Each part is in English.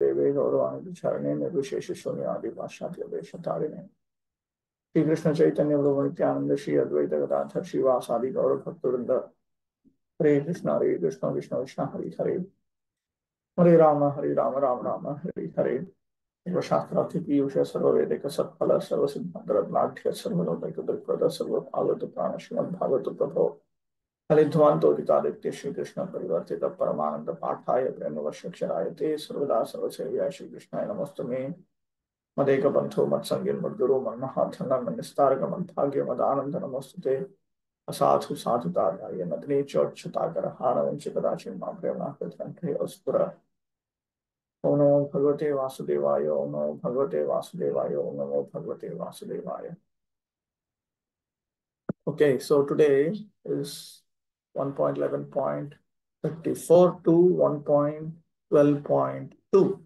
देवे गौरवाणि चरणे निर्विशेष शून्यादि पाश्चात्य देश तारिणे श्री कृष्ण चैतन्य प्रभु नित्यानंद श्री अद्वैत गदाधर श्रीवासादि गौर भक्तवृंद हरे कृष्ण कृष्ण कृष्ण हरे हरे हरे राम राम राम हरे हरे शास्त्रार्थ पीयूष सर्ववेदिक सत्फल सर्वसिद्धांत सर्वलोक दुर्प्रद सर्वभागवत प्राण श्रीमद् भागवत प्रभो हरिध्वांतोदितादित्य श्री कृष्ण परिवर्तित परमानंद पाठाय प्रेमवशक्षराय ते सर्वदा सर्वसेव्याय श्री कृष्णाय नमस्तुमे मदेक पंथो मत्संगिन मद्गुरो मन्महाधन निस्तारक मद्भाग्य मदानंद नमस्तुते असाधु साधुताय नदने चोच्युताकर हारवंश कदाचिन मां प्रेमणा कृतंते अस्पुर ओम नमो भगवते वासुदेवाय ओम नमो भगवते वासुदेवाय ओम नमो भगवते वासुदेवाय. Okay, so today is 1.11.34 to 1.12.2.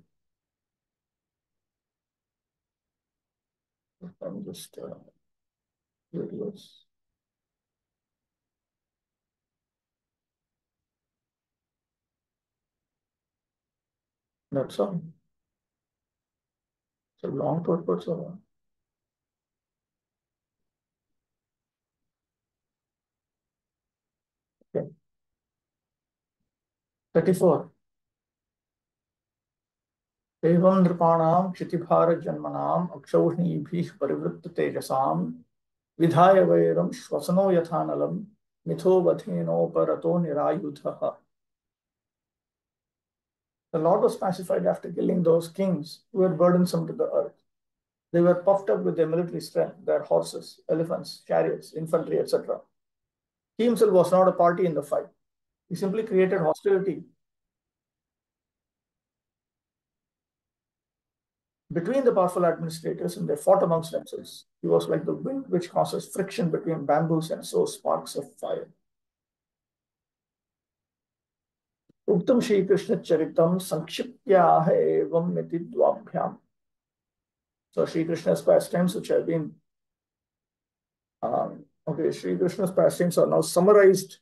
I'm just videos. That's all. It's a long purpose. Okay. 34. एवं नृपाणां क्षितिभार जन्मनां अक्षौहिणीभिः परिवृत्त तेजसां विधाय वैरं श्वसनो यथानलं मिथो वधेनोपरतो निरायुधः. The Lord was pacified after killing those kings who were burdensome to the earth. They were puffed up with their military strength, their horses, elephants, chariots, infantry, etc. He himself was not a party in the fight. He simply created hostility between the powerful administrators, and they fought amongst themselves. He was like the wind which causes friction between bamboos and sows sparks of fire. Uktam Shri Krishna Charitam Sankshiptyaah evam miti dvabhyam. So Shri Krishna's pastimes, which have been Shri Krishna's pastimes are now summarized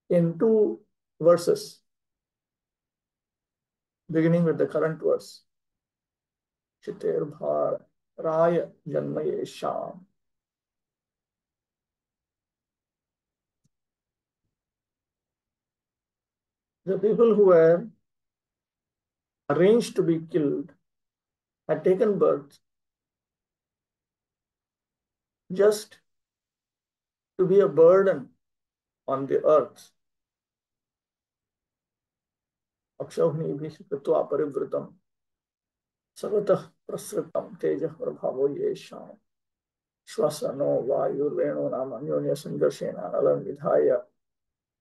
in 2 verses, beginning with the current verse. Chitir Raya Janmayesham. The people who were arranged to be killed had taken birth just to be a burden on the earth. Akshauhnibhi kritva parivritam savatah prasritam tejah prabhavo yesham shwasano vayurveno nam anyonya sangarshena nalam vidhaya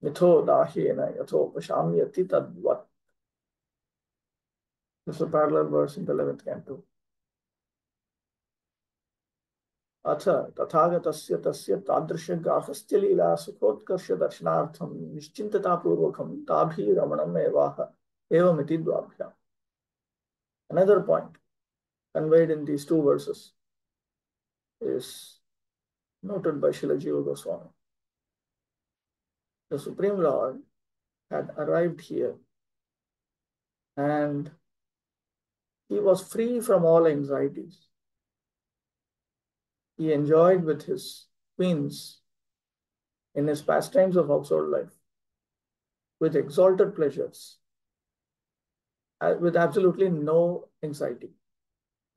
mitho dahyena yatho pashamyati tadvat. This is a parallel verse in the 11th canto. अथ तथागतस्य तस्य तादृश गाहस्थ्य लीला सुखोत्कर्ष दर्शनार्थं निश्चिन्ततापूर्वकं ताभिरमणम् एवमिति द्वाभ्याम्. Another point conveyed in these 2 verses is noted by Srila Jiva Goswami. The Supreme Lord had arrived here and he was free from all anxieties. He enjoyed with his queens in his pastimes of household life with exalted pleasures, with absolutely no anxiety.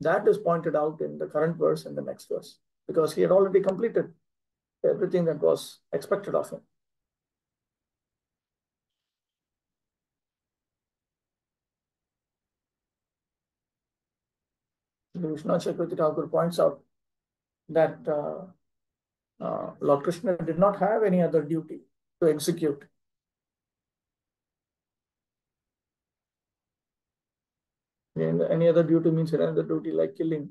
That is pointed out in the current verse and the next verse, because he had already completed everything that was expected of him. Vishnu Chakravarti Thakur points out that Lord Krishna did not have any other duty to execute. And any other duty means another duty like killing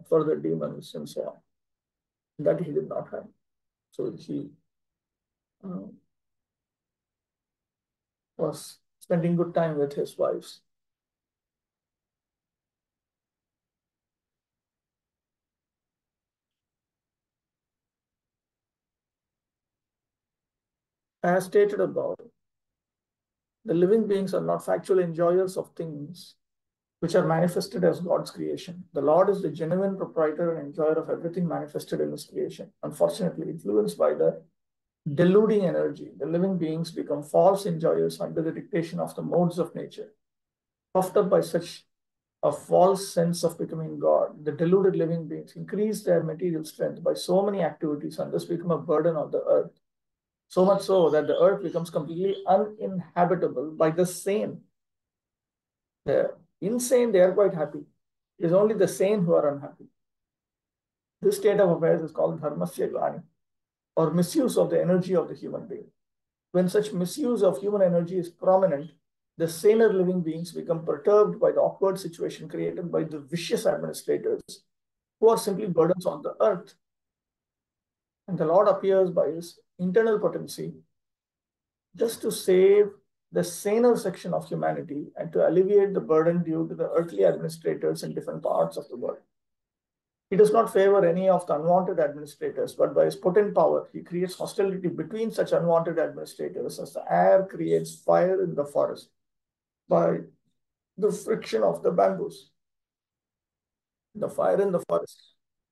for the demons and so on. That he did not have. So he was spending good time with his wives. As stated above, the living beings are not factual enjoyers of things which are manifested as God's creation. The Lord is the genuine proprietor and enjoyer of everything manifested in his creation. Unfortunately, influenced by the deluding energy, the living beings become false enjoyers under the dictation of the modes of nature. Puffed up by such a false sense of becoming God, the deluded living beings increase their material strength by so many activities and thus become a burden on the earth. So much so that the earth becomes completely uninhabitable by the sane. The insane, they are quite happy. It is only the sane who are unhappy. This state of affairs is called dharmasya glani, or misuse of the energy of the human being. When such misuse of human energy is prominent, the saner living beings become perturbed by the awkward situation created by the vicious administrators who are simply burdens on the earth. And the Lord appears by his internal potency just to save the saner section of humanity and to alleviate the burden due to the earthly administrators in different parts of the world. He does not favor any of the unwanted administrators, but by his potent power, he creates hostility between such unwanted administrators as the air creates fire in the forest by the friction of the bamboos. The fire in the forest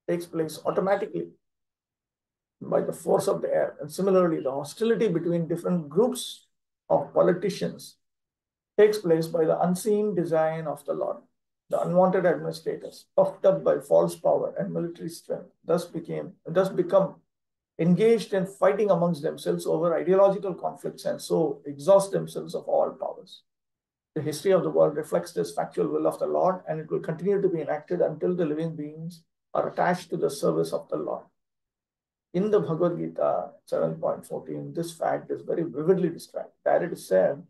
takes place automatically by the force of the air. And similarly, the hostility between different groups of politicians takes place by the unseen design of the Lord. The unwanted administrators, puffed up by false power and military strength, thus become engaged in fighting amongst themselves over ideological conflicts and so exhaust themselves of all powers. The history of the world reflects this factual will of the Lord, and it will continue to be enacted until the living beings are attached to the service of the Lord. In the Bhagavad Gita 7.14, this fact is very vividly described. There it is said,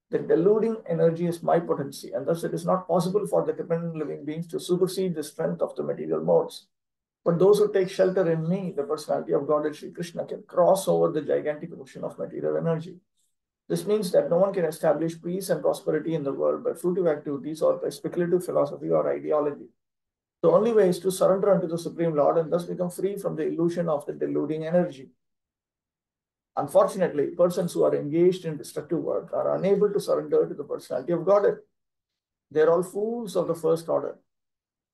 the deluding energy is my potency, and thus it is not possible for the dependent living beings to supersede the strength of the material modes. But those who take shelter in me, the personality of Godhead Sri Krishna, can cross over the gigantic ocean of material energy. This means that no one can establish peace and prosperity in the world by fruitive activities or by speculative philosophy or ideology. The only way is to surrender unto the Supreme Lord and thus become free from the illusion of the deluding energy. Unfortunately, persons who are engaged in destructive work are unable to surrender to the personality of Godhead. They are all fools of the first order.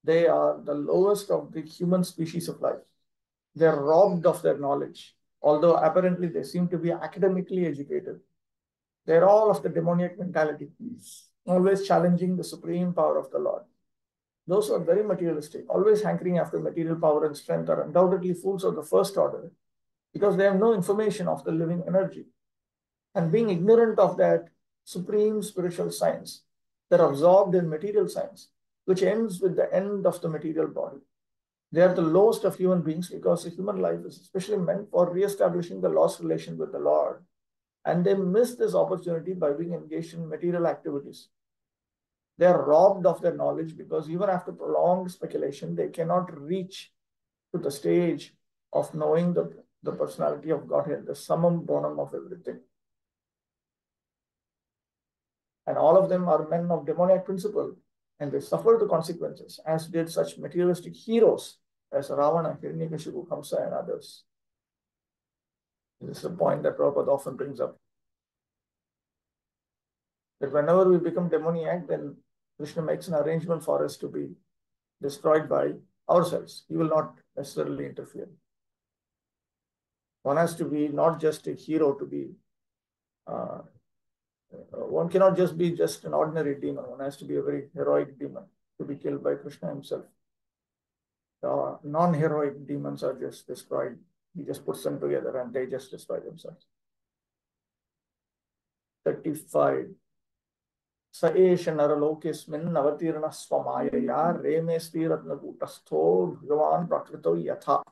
They are the lowest of the human species of life. They are robbed of their knowledge, although apparently they seem to be academically educated. They are all of the demoniac mentality, always challenging the supreme power of the Lord. Those who are very materialistic, always hankering after material power and strength, are undoubtedly fools of the first order because they have no information of the living energy. And being ignorant of that supreme spiritual science, they're absorbed in material science, which ends with the end of the material body. They are the lowest of human beings because the human life is especially meant for re-establishing the lost relation with the Lord. And they miss this opportunity by being engaged in material activities. They are robbed of their knowledge because even after prolonged speculation, they cannot reach to the stage of knowing the personality of Godhead, the summum bonum of everything. And all of them are men of demoniac principle, and they suffer the consequences, as did such materialistic heroes as Ravana, Hiranyakashipu, Kamsa, and others. This is a point that Prabhupada often brings up. That whenever we become demoniac, then Krishna makes an arrangement for us to be destroyed by ourselves. He will not necessarily interfere. One has to be not just a hero to be, one cannot just be just an ordinary demon. One has to be a very heroic demon to be killed by Krishna himself. Non-heroic demons are just destroyed. He just puts them together and they just destroy themselves. 35. स एष नरलोकेस्मिन् अवतीर्णः स्वमायया रेमे स्त्रीरत्नकूटस्थो भगवान् प्रकृतौ यथा.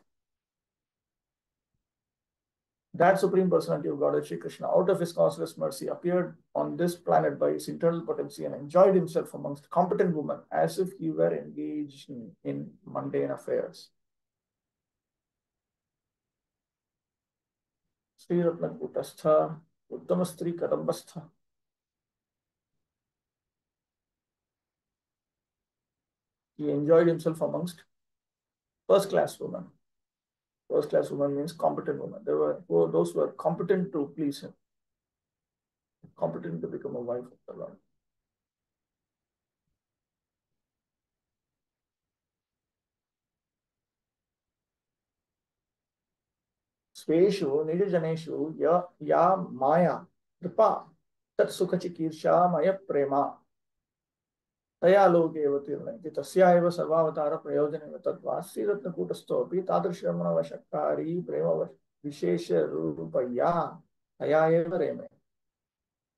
That Supreme Personality of Godhead, Sri Krishna, out of his causeless mercy, appeared on this planet by his internal potency and enjoyed himself amongst competent women as if he were engaged in mundane affairs. Sri Ratnakutastha, Uttama Stri Kadambastha. He enjoyed himself amongst first-class women. First-class women means competent women. There were those who were competent to please him, competent to become a wife of the Lord. स्वेषु निजजनेषु या माया कृपा तत्सुखचिकीर्षा मय प्रेमा तया लोके अवतीर्णयति तस्या एव सर्वावतार प्रयोजनेन तद्वा श्रीरत्नकूटस्थोऽपि तादृशरमणवशक्तारी प्रेम विशेष रूपया तया एव रेमे.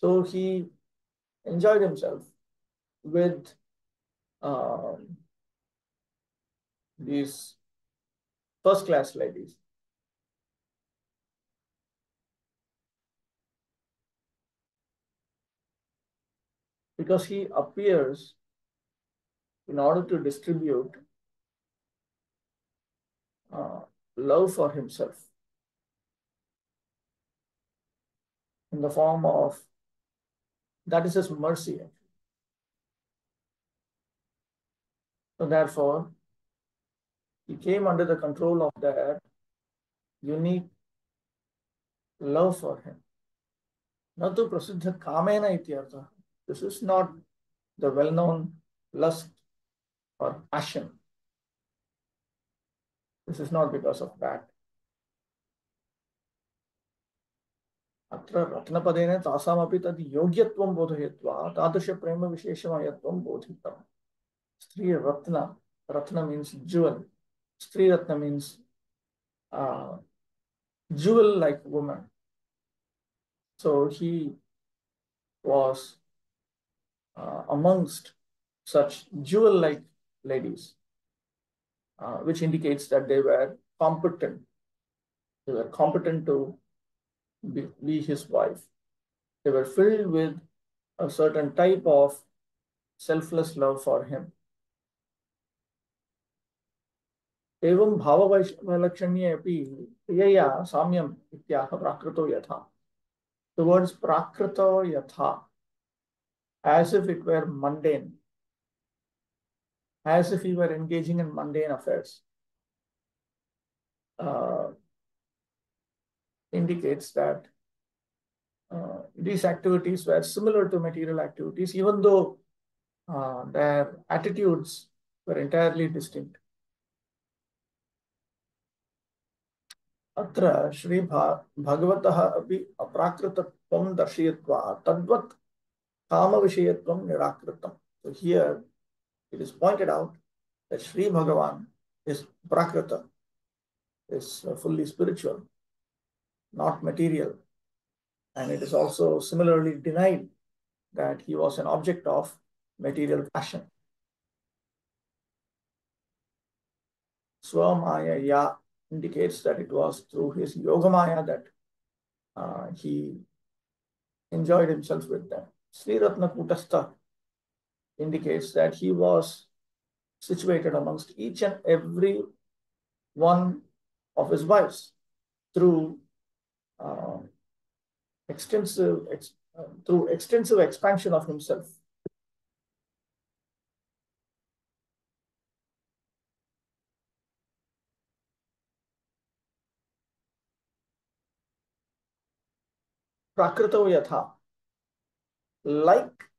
So he enjoyed himself with these first class ladies. Because he appears in order to distribute love for himself in the form of, that is his mercy. So therefore, he came under the control of their unique love for him. Natu prasiddha kamena ityartha. This is not the well-known lust or passion. This is not because of that. अत्र रत्नपदेन तासामपि तद् योग्यत्वं बोधयित्वा तादृशप्रेमविशेषमयत्वं बोधितम्. Sri Ratna. Ratna means jewel. Sri Ratna means jewel-like woman. So he was amongst such jewel-like ladies, which indicates that they were competent. They were competent to be his wife. They were filled with a certain type of selfless love for him. एवं भाववैलक्षण्ये अपि क्रियया साम्यम् इत्याह प्राकृतो यथा. The words prakrito yatha, as if it were mundane, as if he were engaging in mundane affairs, indicates that these activities were similar to material activities, even though their attitudes were entirely distinct. अत्र श्री भगवतः अपि अप्राकृतत्वं दर्शयित्वा तद्वत् कामविषयत्वं निराकृतम्. So here it is pointed out that Sri Bhagavan is prakrita, is fully spiritual, not material. And it is also similarly denied that he was an object of material passion. Swamaya ya indicates that it was through his yogamaya that he enjoyed himself with them. Sri Ratna Kutastha indicates that he was situated amongst each and every one of his wives through extensive expansion of himself. Prakrito yatha, like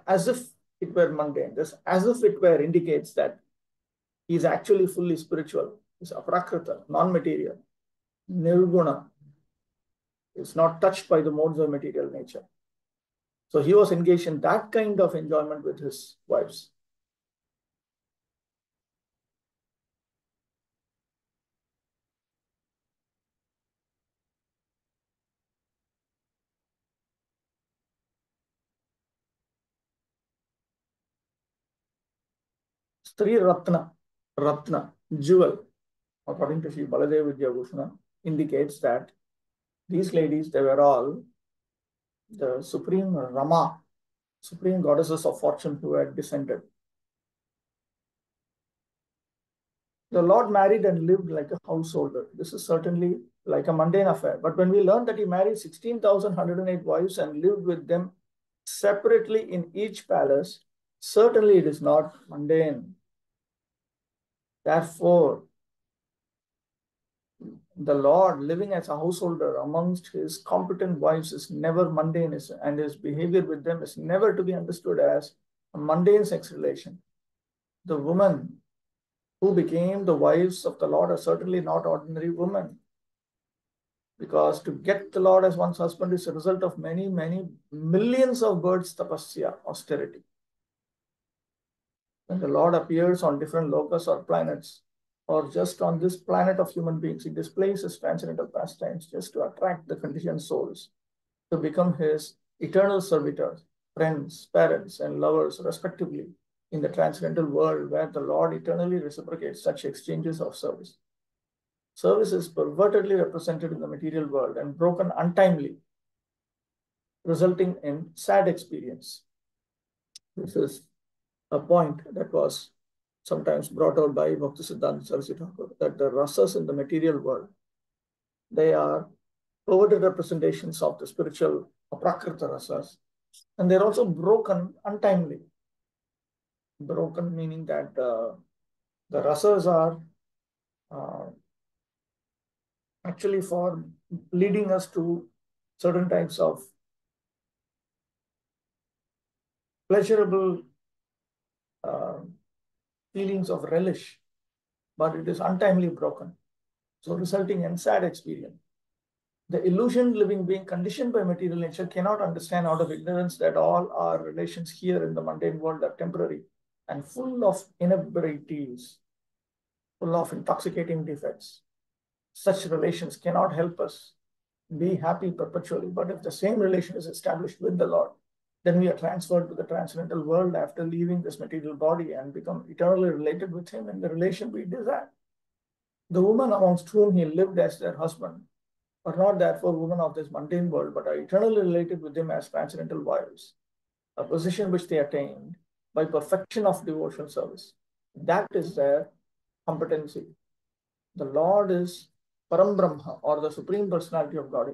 as if it were mundane. This as if it were indicates that he is actually fully spiritual. Is aprakrita, non-material, nirguna, is not touched by the modes of material nature. So he was engaged in that kind of enjoyment with his wives. Sri Ratna, Ratna, jewel, according to Sri Baladev Vidyabhushana, indicates that these ladies, they were all the supreme Rama, supreme goddesses of fortune who had descended. The Lord married and lived like a householder. This is certainly like a mundane affair. But when we learn that he married 16,108 wives and lived with them separately in each palace, certainly it is not mundane. Therefore, the Lord living as a householder amongst his competent wives is never mundane, and his behavior with them is never to be understood as a mundane sex relation. The women who became the wives of the Lord are certainly not ordinary women. Because to get the Lord as one's husband is a result of many, many millions of births tapasya, austerity. When the Lord appears on different locus or planets, or just on this planet of human beings, he displays his transcendental pastimes just to attract the conditioned souls to become his eternal servitors, friends, parents, and lovers, respectively, in the transcendental world where the Lord eternally reciprocates such exchanges of service. Service is pervertedly represented in the material world and broken untimely, resulting in sad experience. This is a point that was sometimes brought out by Bhaktisiddhanta Saraswati Thakur, that the rasas in the material world, they are perverted representations of the spiritual aprakrita rasas, and they're also broken untimely. Broken meaning that the rasas are uh, actually for leading us to certain types of pleasurable uh, feelings of relish, but it is untimely broken, so resulting in sad experience. The illusioned living being conditioned by material nature cannot understand out of ignorance that all our relations here in the mundane world are temporary and full of inebrities, full of intoxicating defects. Such relations cannot help us be happy perpetually. But if the same relation is established with the Lord, then we are transferred to the transcendental world after leaving this material body and become eternally related with him in the relation we desire. The woman amongst whom he lived as their husband are not therefore women of this mundane world, but are eternally related with him as transcendental wives, a position which they attained by perfection of devotional service. That is their competency. The Lord is Param Brahma, or the Supreme Personality of God.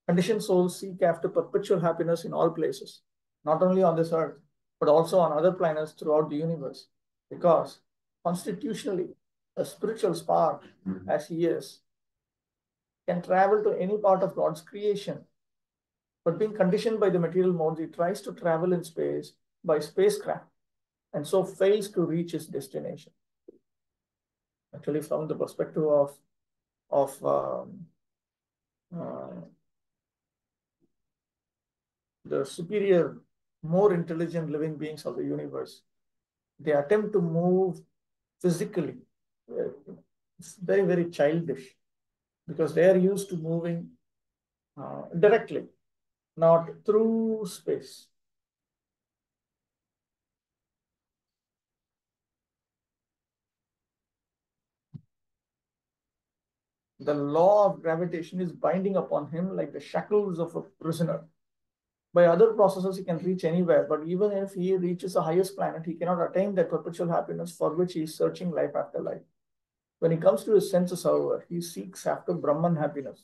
Conditioned souls seek after perpetual happiness in all places, not only on this earth, but also on other planets throughout the universe. Because constitutionally, a spiritual spark, as he is, can travel to any part of God's creation. But being conditioned by the material modes, he tries to travel in space by spacecraft and so fails to reach his destination. Actually, from the perspective of uh, the superior, more intelligent living beings of the universe, they attempt to move physically. It's very, very childish because they are used to moving directly, not through space. The law of gravitation is binding upon him like the shackles of a prisoner. By other processes, he can reach anywhere, but even if he reaches the highest planet, he cannot attain that perpetual happiness for which he is searching life after life. When he comes to his senses, however, he seeks after Brahman happiness,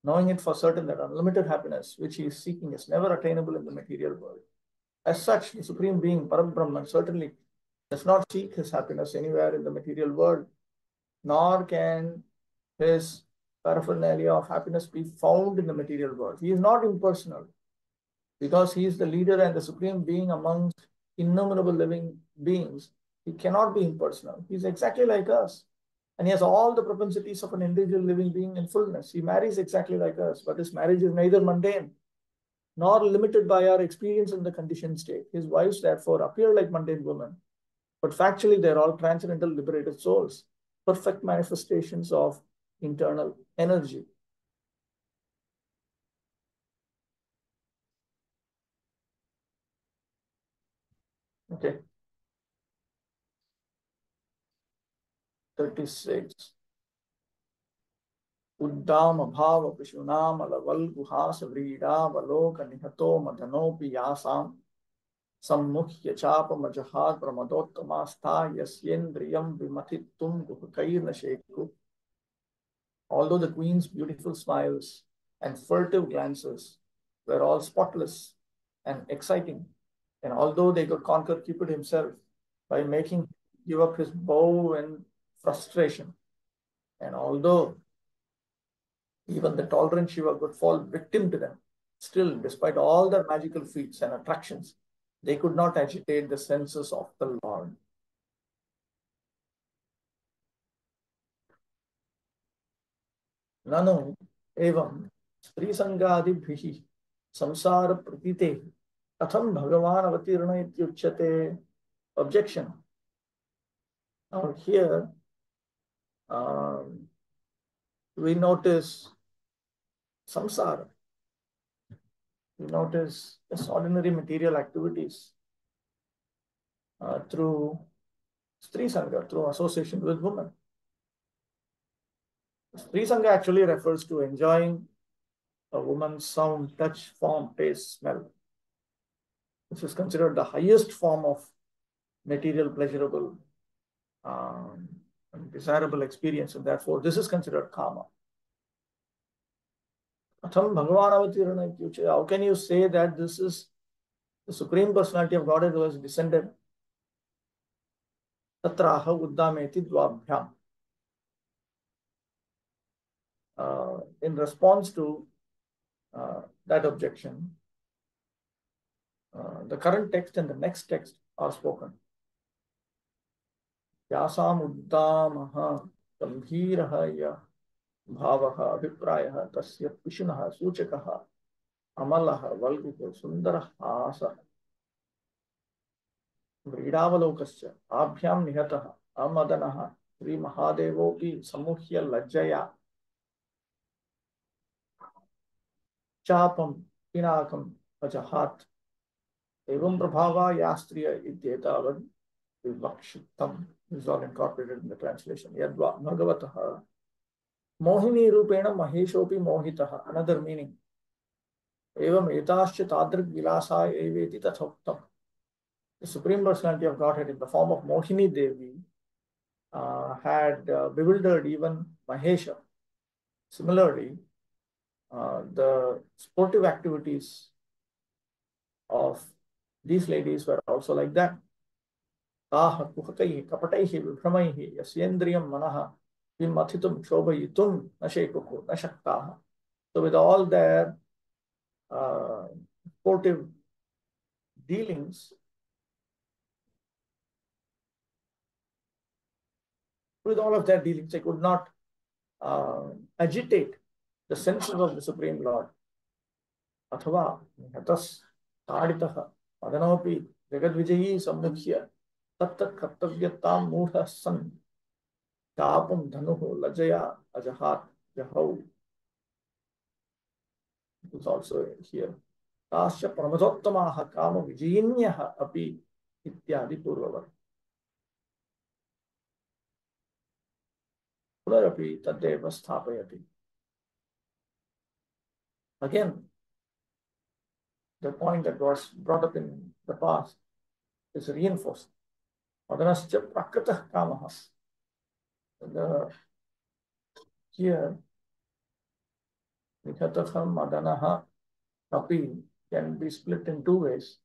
knowing it for certain that unlimited happiness, which he is seeking, is never attainable in the material world. As such, the Supreme Being, Param Brahman, certainly does not seek his happiness anywhere in the material world, nor can his paraphernalia of happiness be found in the material world. He is not impersonal because he is the leader and the Supreme Being amongst innumerable living beings. He cannot be impersonal. He is exactly like us. And he has all the propensities of an individual living being in fullness. He marries exactly like us, but his marriage is neither mundane nor limited by our experience in the conditioned state. His wives, therefore, appear like mundane women, but factually, they're all transcendental liberated souls, perfect manifestations of internal energy. Okay, 36. उद्दाम अभाव पिशुनाम अलवल गुहास व्रीडा वलोक निहतो मदनोपि यासाम सम्मुख्य चाप मजहात प्रमदोत्तमास्था यस्येन्द्रियम विमथितुम गुहकैर्न शेकु. Although the queen's beautiful smiles and furtive glances were all spotless and exciting, and although they could conquer Cupid himself by making him give up his bow in frustration, and although even the tolerant Shiva could fall victim to them, still, despite all their magical feats and attractions, they could not agitate the senses of the Lord. Nanu एवं स्त्री संगादिभिः संसार प्रतीते कथम भगवान अवतीर्ण इत्युच्यते. Objection. Now here we notice samsara. We notice this ordinary material activities through Stri Sangha, through association with women. Stri Sangha actually refers to enjoying a woman's sound, touch, form, taste, smell. This is considered the highest form of material, pleasurable, and desirable experience, and therefore this is considered kama. How can you say that this is the Supreme Personality of Godhead who has descended? Tatraha uddameti dvabhyam. In response to that objection, the current text and the next text are spoken. Yasam uddamaha gambhiraha ya bhavaha abhiprayah tasya pishunah suchakaha amalaha valguho sundarah asa व्रीडावलोकस्य आभ्याम निहतः अमदनः Shri महादेवोपि सम्मुह्य लज्जया चापं पिनाकं अजहात् एवं प्रभावा या स्त्रिय इत्येतावद् विवक्षितम्. This is all incorporated in the translation. यद्वा भगवतः मोहिनी रूपेण महेशोपि मोहितः. Another meaning. एवं एताश्च तादृग् विलासा एवेति तथोक्तम्. The Supreme Personality of Godhead in the form of Mohini Devi had bewildered even Mahesha. Similarly, the sportive activities of these ladies were also like that. Taha kuhakaihi kapataihi vibhramaihi yasyendriyam manaha vimathitum shobhayitum nashekuhu nashaktaha. So with all their sportive dealings, they could not agitate the senses of the Supreme Lord. Athava nihatas taditaha madanopi jagadvijayi sammukhya tattat kartavyatam mudha san tapam dhanuhu lajaya ajahat jahau. It is also here. Tasya pramadottamaha kama vijayinyaha api ityadi purvavat. Purarapi tadeva sthapayati. Again, the point that was brought up in the past is reinforced. Madanascha prakritah kamaha. Here, Nikhatah Madanaha Api can be split in two ways.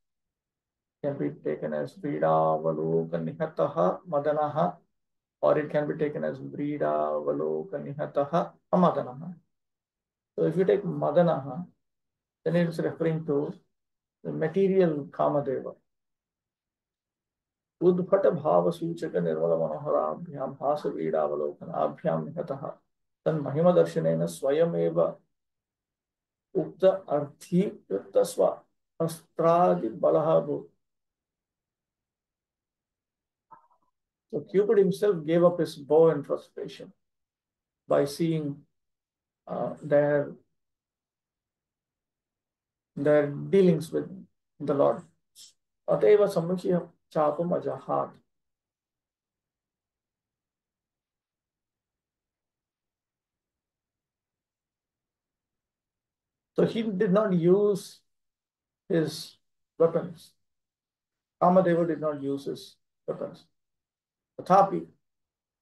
Can be taken as Vrida Valoka Nikataha Madanaha, or it can be taken as Vrida Valoka Nikataha Amadanaha. So if you take Madanaha, then it is referring to the material Kamadeva. Udbhata Bhava Suchaka Nirvala Manohara Abhyam Hasa Vrida Valokana Abhyam Nikataha. Then Mahima Darshanena Swayameva Ukta Arthi Yuttaswa Astradi Balahabu. So Cupid himself gave up his bow in frustration by seeing their dealings with the Lord. Ateva Sammukhya Chapam Ajahat. So he did not use his weapons. Kamadeva did not use his weapons. Tathapi,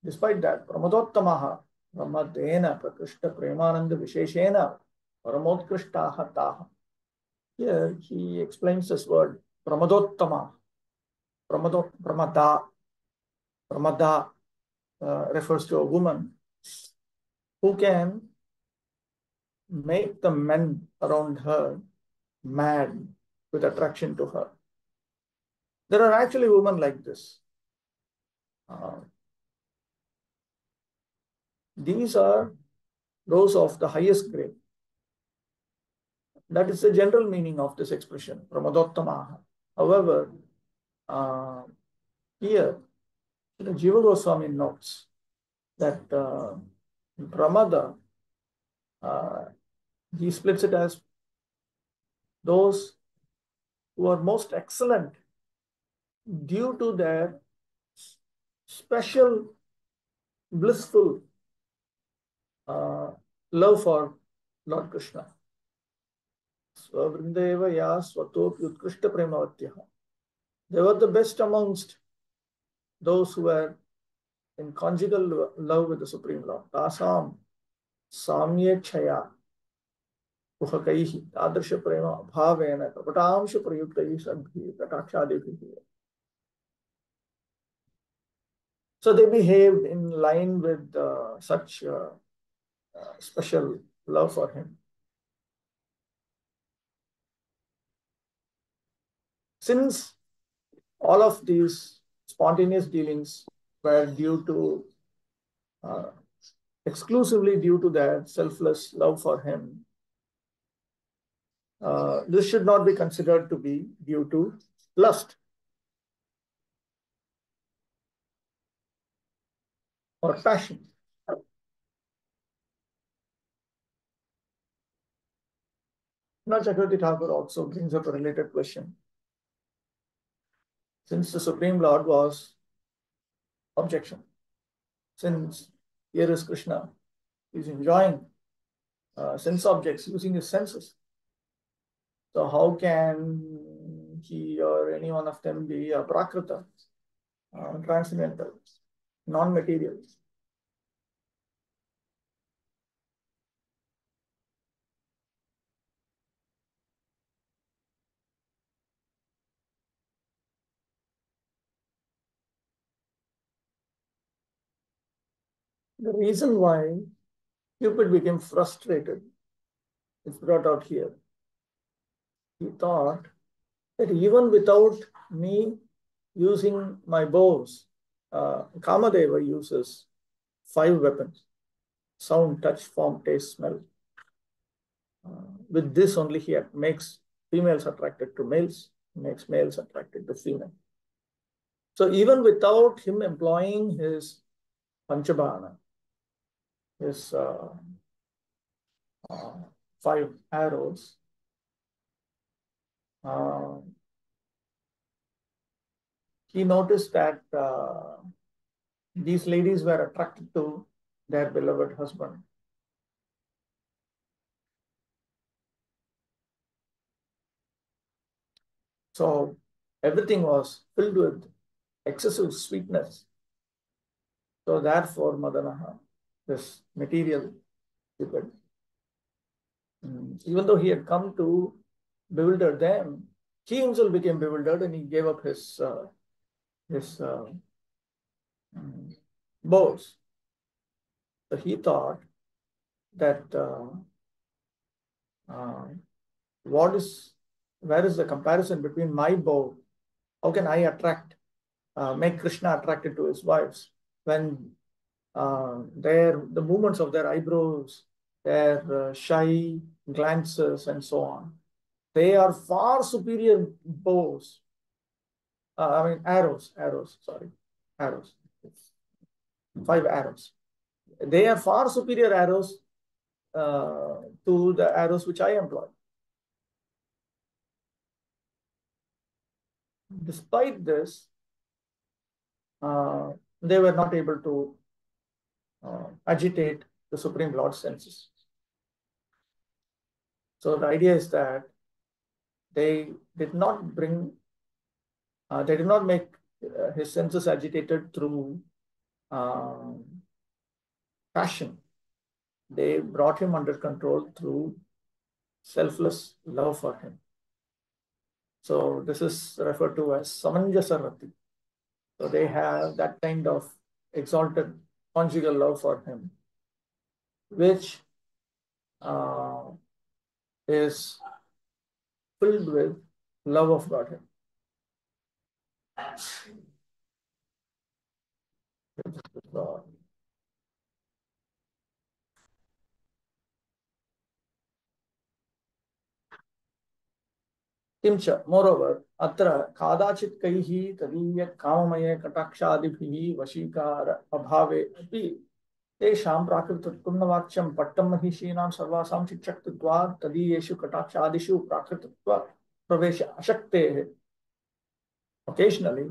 despite that, Pramadottamaha Brahmadena Prakrishta Premananda Visheshena Paramotkrishtaha Taha. Here he explains this word Pramadottama. Pramada refers to a woman who can make the men around her mad with attraction to her. There are actually women like this. These are those of the highest grade. That is the general meaning of this expression, Pramadottamaha. However, here, Jiva Goswami notes that Pramada, uh, he splits it as those who are most excellent due to their special, blissful love for Lord Krishna. Swavrindeva ya swatopi utkrishta premavatyaha. They were the best amongst those who were in conjugal love with the Supreme Lord. Tasam samye chaya uhakaihi tadarsha prema bhavena kapatamsha prayuktaihi sadbhi katakshadibhi. So they behaved in line with such special love for him. Since all of these spontaneous dealings were due to exclusively due to their selfless love for him, this should not be considered to be due to lust or passion. Now, Chakravarti Thakur also brings up a related question. Since the Supreme Lord was objection, since here is Krishna, he is enjoying sense objects using his senses. So how can he or any one of them be a prakrita, transcendental, non-material? The reason why Cupid became frustrated is brought out here. He thought that even without me using my bows, Kamadeva uses 5 weapons: sound, touch, form, taste, smell. With this only he makes females attracted to males, makes males attracted to female. So even without him employing his Panchabhana, his 5 arrows, he noticed that these ladies were attracted to their beloved husband. So everything was filled with excessive sweetness. So therefore, Madanaha, this material Cupid, even though he had come to bewilder them, he himself became bewildered and he gave up his bows. So he thought that where is the comparison between my bow? How can I make Krishna attracted to his wives when the movements of their eyebrows, their shy glances, and so on, they are far superior bows. Arrows. Sorry, arrows. 5 arrows. They are far superior arrows to the arrows which I employ. Despite this, they were not able to agitate the Supreme Lord's senses. So the idea is that they did not make his senses agitated through passion. They brought him under control through selfless love for him. So this is referred to as Samanjasa Rati. So they have that kind of exalted conjugal love for him, which is filled with love of Godhead. Kimcha, moreover, atra kadachit kaihi tadiya kamamaye katakshaadibhihi vashikara abhave api तेषां प्राकृतत्वं पट्टं महिषीणां सर्वासां शिक्षक्तत्वात् तदीयेषु कटाक्षादिषु प्राकृतत्व प्रवेश अशक्तेः. Occasionally,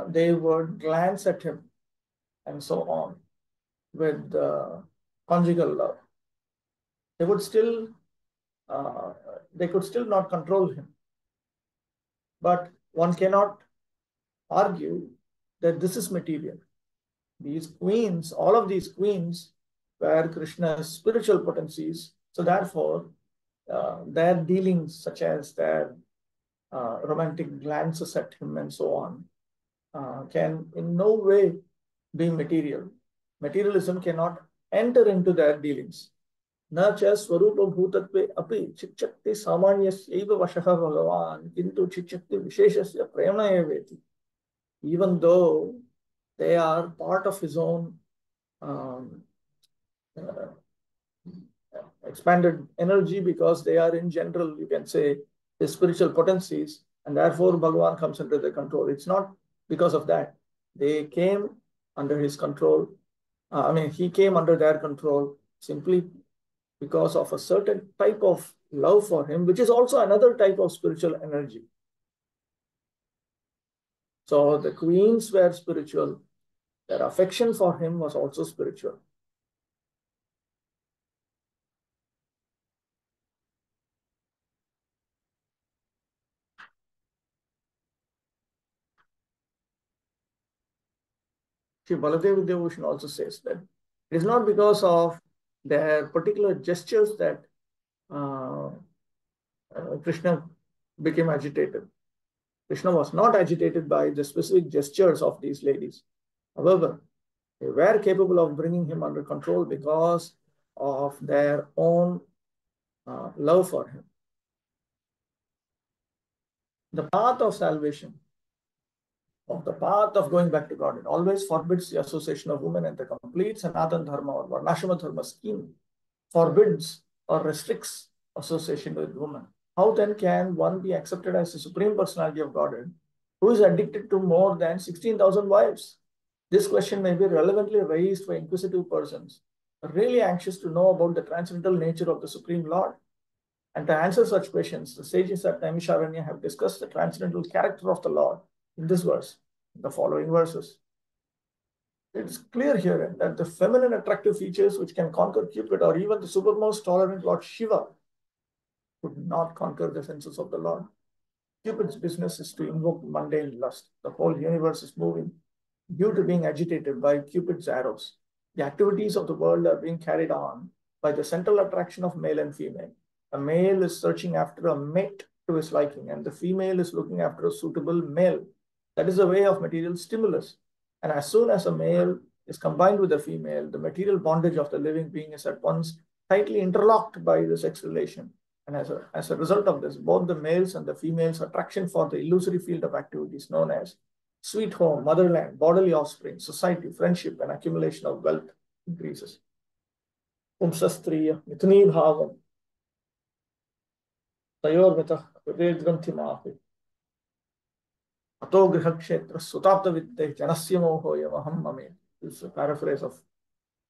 they would glance at him and so on with conjugal love. They would still, they could still not control him. But one cannot argue that this is material. These queens, all of these queens were Krishna's spiritual potencies. So therefore, their dealings, such as their romantic glances at him and so on, can in no way be material. Materialism cannot enter into their dealings. न च स्वरूपभूतत्वे अपि चिच्छक्ति सामान्यस्यैव वशः भगवान् किन्तु चिच्छक्ति विशेषस्य प्रेरणा एवेति. Even though they are part of his own um, uh, expanded energy, because they are in general, you can say, his spiritual potencies, and therefore Bhagavan comes under their control. It's not because of that. They came under his control. He came under their control simply because of a certain type of love for him, which is also another type of spiritual energy. So the queens were spiritual. Their affection for him was also spiritual. Sri Baladev Devotion also says that it is not because of their particular gestures that Krishna became agitated. Krishna was not agitated by the specific gestures of these ladies. However, they were capable of bringing him under control because of their own love for him. The path of salvation, of the path of going back to God, it always forbids the association of women, and the complete Sanatana Dharma or Varnashrama Dharma scheme forbids or restricts association with women. How then can one be accepted as the Supreme Personality of Godhead who is addicted to more than 16,000 wives? This question may be relevantly raised by inquisitive persons really anxious to know about the transcendental nature of the Supreme Lord. And to answer such questions, the sages at Naimisharanya have discussed the transcendental character of the Lord in this verse, in the following verses. It is clear here that the feminine attractive features which can conquer Cupid, or even the supermost tolerant Lord Shiva, could not conquer the senses of the Lord. Cupid's business is to invoke mundane lust. The whole universe is moving due to being agitated by Cupid's arrows. The activities of the world are being carried on by the central attraction of male and female. A male is searching after a mate to his liking, and the female is looking after a suitable male. That is a way of material stimulus. And as soon as a male is combined with a female, the material bondage of the living being is at once tightly interlocked by the sex relation. And as a result of this, both the males and the females' attraction for the illusory field of activities known as sweet home, motherland, bodily offspring, society, friendship, and accumulation of wealth increases. Umsastriya, mitni bhavam, tayormitah, vedgranthimāhi, ato grihakshetra, sutapta vitte, janasya mohoyam aham mame. This is a paraphrase of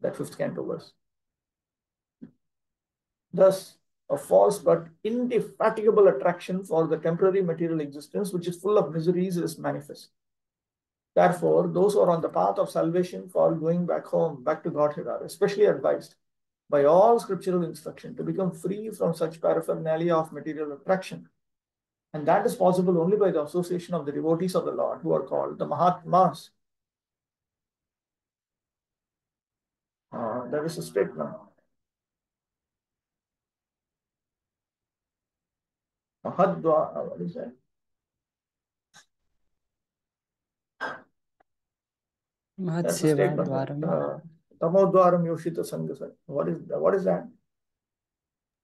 that 5th canto verse. Thus, a false but indefatigable attraction for the temporary material existence, which is full of miseries, is manifest. Therefore, those who are on the path of salvation for going back home, back to Godhead, are especially advised by all scriptural instruction to become free from such paraphernalia of material attraction. And that is possible only by the association of the devotees of the Lord, who are called the Mahatmas. There is a statement. Mahadva, what is that? That's a statement. Tamodvaram Yoshita Sangasa. What is that?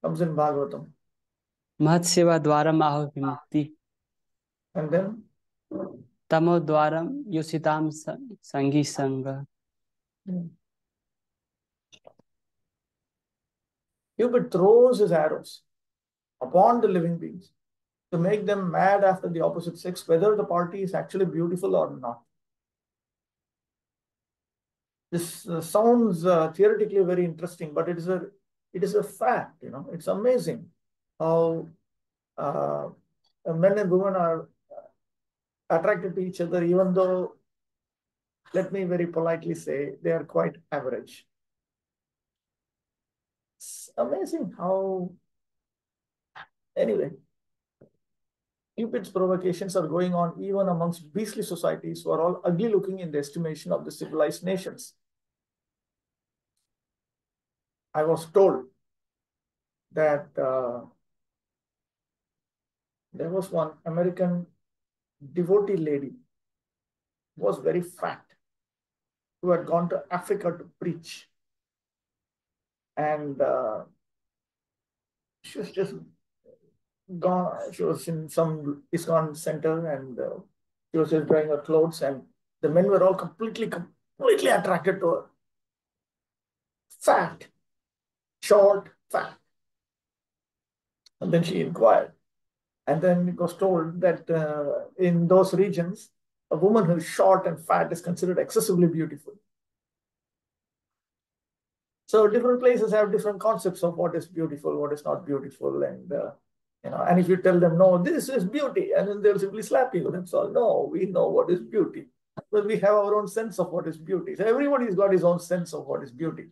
Comes in Bhagavatam. Mahatseva dwaram aho vimukti. And then? Tamodvaram yositam sangi sanga. Cupid throws his arrows upon the living beings, to make them mad after the opposite sex, whether the party is actually beautiful or not. This sounds theoretically very interesting, but it is a fact. It's amazing how men and women are attracted to each other, even though, let me very politely say, they are quite average. It's amazing how, anyway, Cupid's provocations are going on even amongst beastly societies who are all ugly looking in the estimation of the civilized nations. I was told that there was one American devotee lady who was very fat, who had gone to Africa to preach. And she was just gone. She was in some ISKCON center, and she was just drying her clothes, and the men were all completely attracted to her. Fat, short, fat. And then she inquired. And then it was told that in those regions, a woman who is short and fat is considered excessively beautiful. So different places have different concepts of what is beautiful, what is not beautiful. And, and if you tell them, no, this is beauty, and then they'll simply slap you. That's all. No, we know what is beauty. But we have our own sense of what is beauty. So everybody's got his own sense of what is beauty.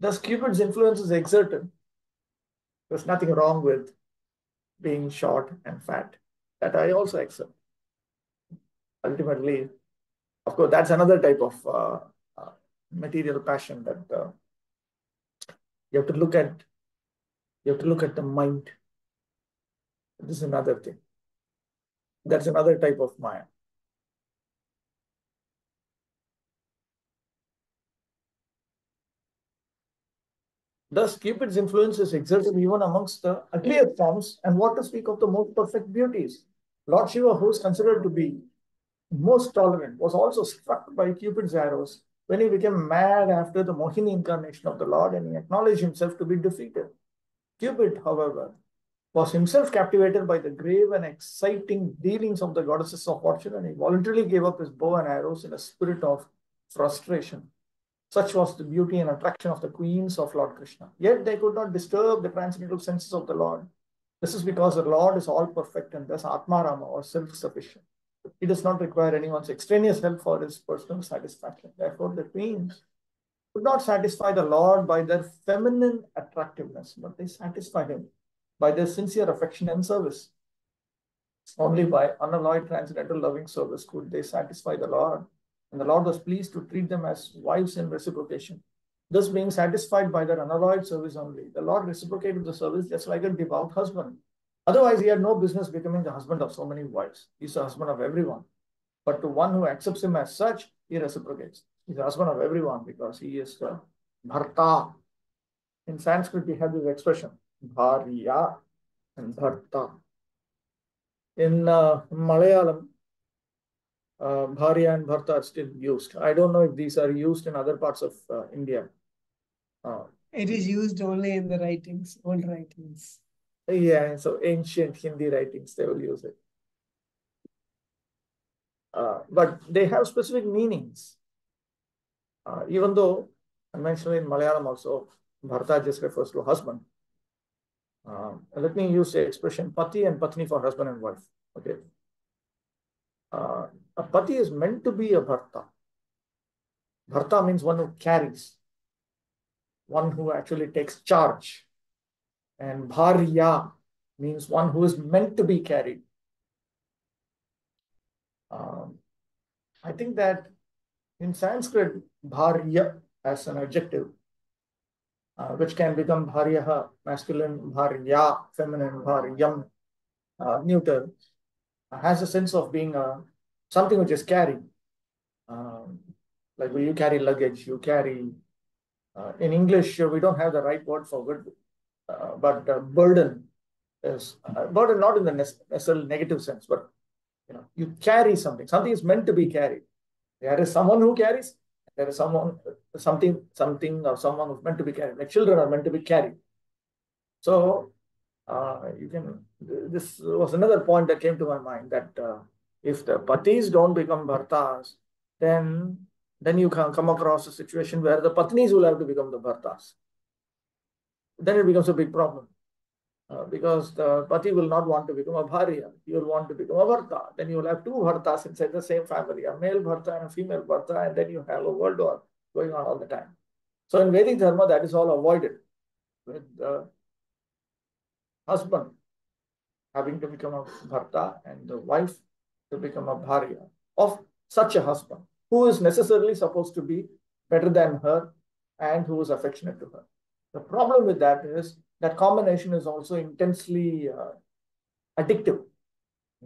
Thus, Cupid's influence is exerted. There's nothing wrong with being short and fat. That I also accept. Ultimately, of course, that's another type of material passion that you have to look at. You have to look at the mind. This is another thing. That's another type of Maya. Thus, Cupid's influence is exerted even amongst the uglier forms, and what to speak of the most perfect beauties. Lord Shiva, who is considered to be most tolerant, was also struck by Cupid's arrows when he became mad after the Mohini incarnation of the Lord, and he acknowledged himself to be defeated. Cupid, however, was himself captivated by the grave and exciting dealings of the goddesses of fortune, and he voluntarily gave up his bow and arrows in a spirit of frustration. Such was the beauty and attraction of the queens of Lord Krishna. Yet they could not disturb the transcendental senses of the Lord. This is because the Lord is all perfect and thus Atmarama, or self-sufficient. He does not require anyone's extraneous help for his personal satisfaction. Therefore, the queens could not satisfy the Lord by their feminine attractiveness, but they satisfied him by their sincere affection and service. Only by unalloyed transcendental loving service could they satisfy the Lord, and the Lord was pleased to treat them as wives in reciprocation. Thus, being satisfied by their unalloyed service only, the Lord reciprocated the service just like a devout husband. Otherwise, he had no business becoming the husband of so many wives. He's the husband of everyone. But to one who accepts him as such, he reciprocates. He's the husband of everyone because he is the Bharta. In Sanskrit, we have this expression, Bharya and Bharta. In Malayalam, Bharya and Bharta are still used. I don't know if these are used in other parts of India. It is used only in the writings, old writings. Yeah, so ancient Hindi writings, they will use it. But they have specific meanings. Even though I mentioned in Malayalam also, Bharta just refers to husband. Let me use the expression Pati and Patni for husband and wife. Okay. A Pati is meant to be a Bharta. Bharta means one who carries, one who actually takes charge. And Bharya means one who is meant to be carried. I think that in Sanskrit, Bharya as an adjective, which can become Bharyaha, masculine, Bharya, feminine, Bharyam, neuter, has a sense of being something which is carried. Like when you carry luggage, you carry, in English, we don't have the right word for good, but burden is, burden not in the necessarily negative sense, but you carry something. Something is meant to be carried. There is someone who carries. There is someone, something or someone who's meant to be carried. Like children are meant to be carried. So This was another point that came to my mind, that if the patis don't become bhartas, then you can come across a situation where the patnis will have to become the bhartas. Then it becomes a big problem. Because the pati will not want to become a bharya, he will want to become a bharta. Then you will have two bhartas inside the same family, a male bharta and a female bharta, and then you have a world war going on all the time. So in Vedic Dharma, that is all avoided, with the husband having to become a bharta and the wife to become a bharya of such a husband, who is necessarily supposed to be better than her and who is affectionate to her. The problem with that is that combination is also intensely addictive.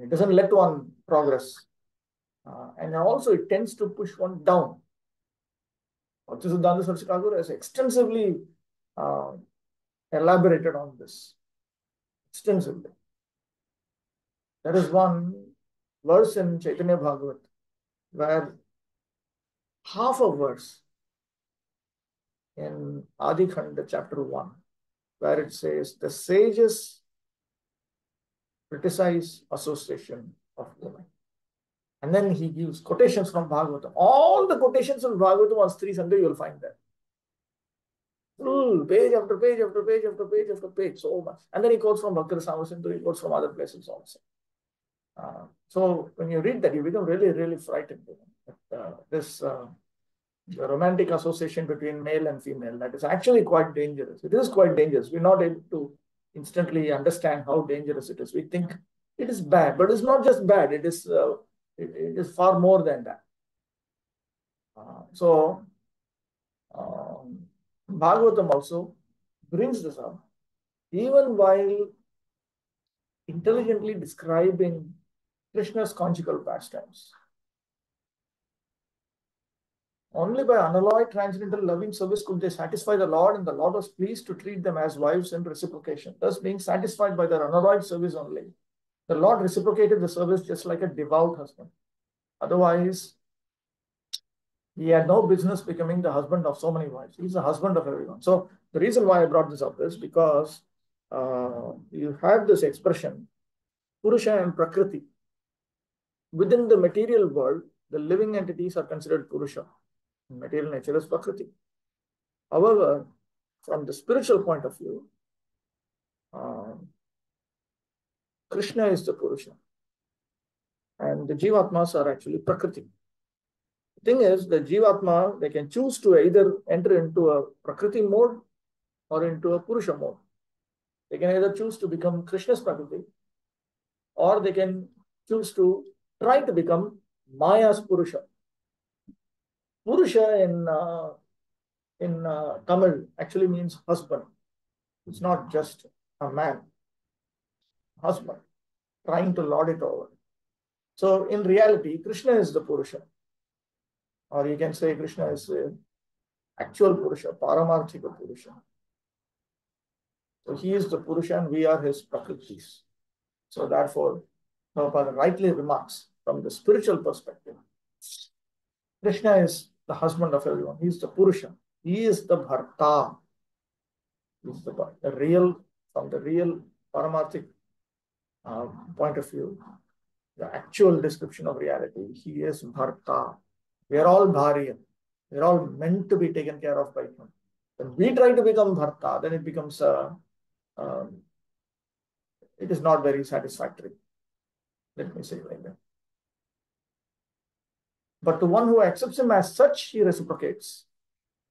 It doesn't let one progress. And also it tends to push one down. Siddhanta Saraswati Thakur has extensively elaborated on this. Extensively. There is one verse in Chaitanya Bhagavat where half a verse in Adi Khanda chapter 1, where it says, the sages criticize association of women. And then he gives quotations from Bhagavatam. All the quotations from Bhagavatam on Stri Sangha you will find there. Page after page after page after page after page, so much. And then he quotes from Bhakti Rasamrita, he quotes from other places also. So when you read that, you become really, really frightened. The romantic association between male and female, that is actually quite dangerous. It is quite dangerous. We're not able to instantly understand how dangerous it is. We think it is bad, but it's not just bad. It is far more than that. Bhagavatam also brings this up, even while intelligently describing Krishna's conjugal pastimes. Only by unalloyed transcendental loving service could they satisfy the Lord, and the Lord was pleased to treat them as wives in reciprocation. Thus, being satisfied by their unalloyed service only, the Lord reciprocated the service just like a devout husband. Otherwise, he had no business becoming the husband of so many wives. He's the husband of everyone. So the reason why I brought this up is because you have this expression, Purusha and Prakriti. Within the material world, the living entities are considered Purusha. Material nature is Prakriti. However, from the spiritual point of view, Krishna is the Purusha. And the Jivatmas are actually Prakriti. The thing is, the Jivatma, they can choose to either enter into a Prakriti mode or into a Purusha mode. They can either choose to become Krishna's Prakriti, or they can choose to try to become Maya's Purusha. Purusha in Tamil actually means husband. It's not just a man. Husband, trying to lord it over. So in reality, Krishna is the Purusha. Or you can say Krishna is the actual Purusha, Paramarthika Purusha. So he is the Purusha and we are his Prakritis. So therefore, Prabhupada rightly remarks from the spiritual perspective, Krishna is the husband of everyone. He is the Purusha. He is the Bharta. He is the real, from the real Paramarthik point of view, the actual description of reality. He is Bharta. We are all Bharya. We are all meant to be taken care of by him. When we try to become Bharta, then it becomes it is not very satisfactory. Let me say it like that. But to one who accepts him as such, he reciprocates.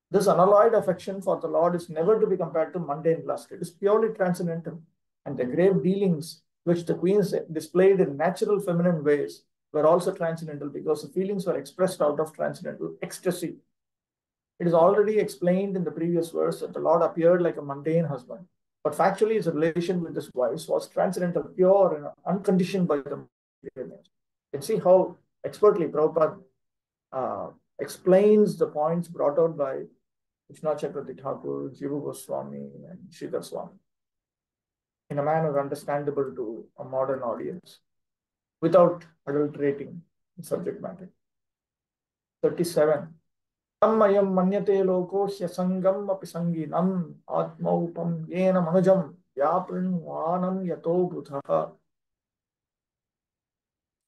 This unalloyed affection for the Lord is never to be compared to mundane lust. It is purely transcendental. And the grave dealings which the queens displayed in natural feminine ways were also transcendental, because the feelings were expressed out of transcendental ecstasy. It is already explained in the previous verse that the Lord appeared like a mundane husband, but factually his relation with his wives was transcendental, pure and unconditioned by the material nature. You can see how expertly Prabhupada explains the points brought out by Vishnu Chakravarti Thakur, Jiva Goswami, and Sridhar Swami in a manner understandable to a modern audience, without adulterating the subject matter. 37. Tammayam manyate loko hyasangam api sanginam atmaupam yena manujam Vyaprinvanam yato bhutaha.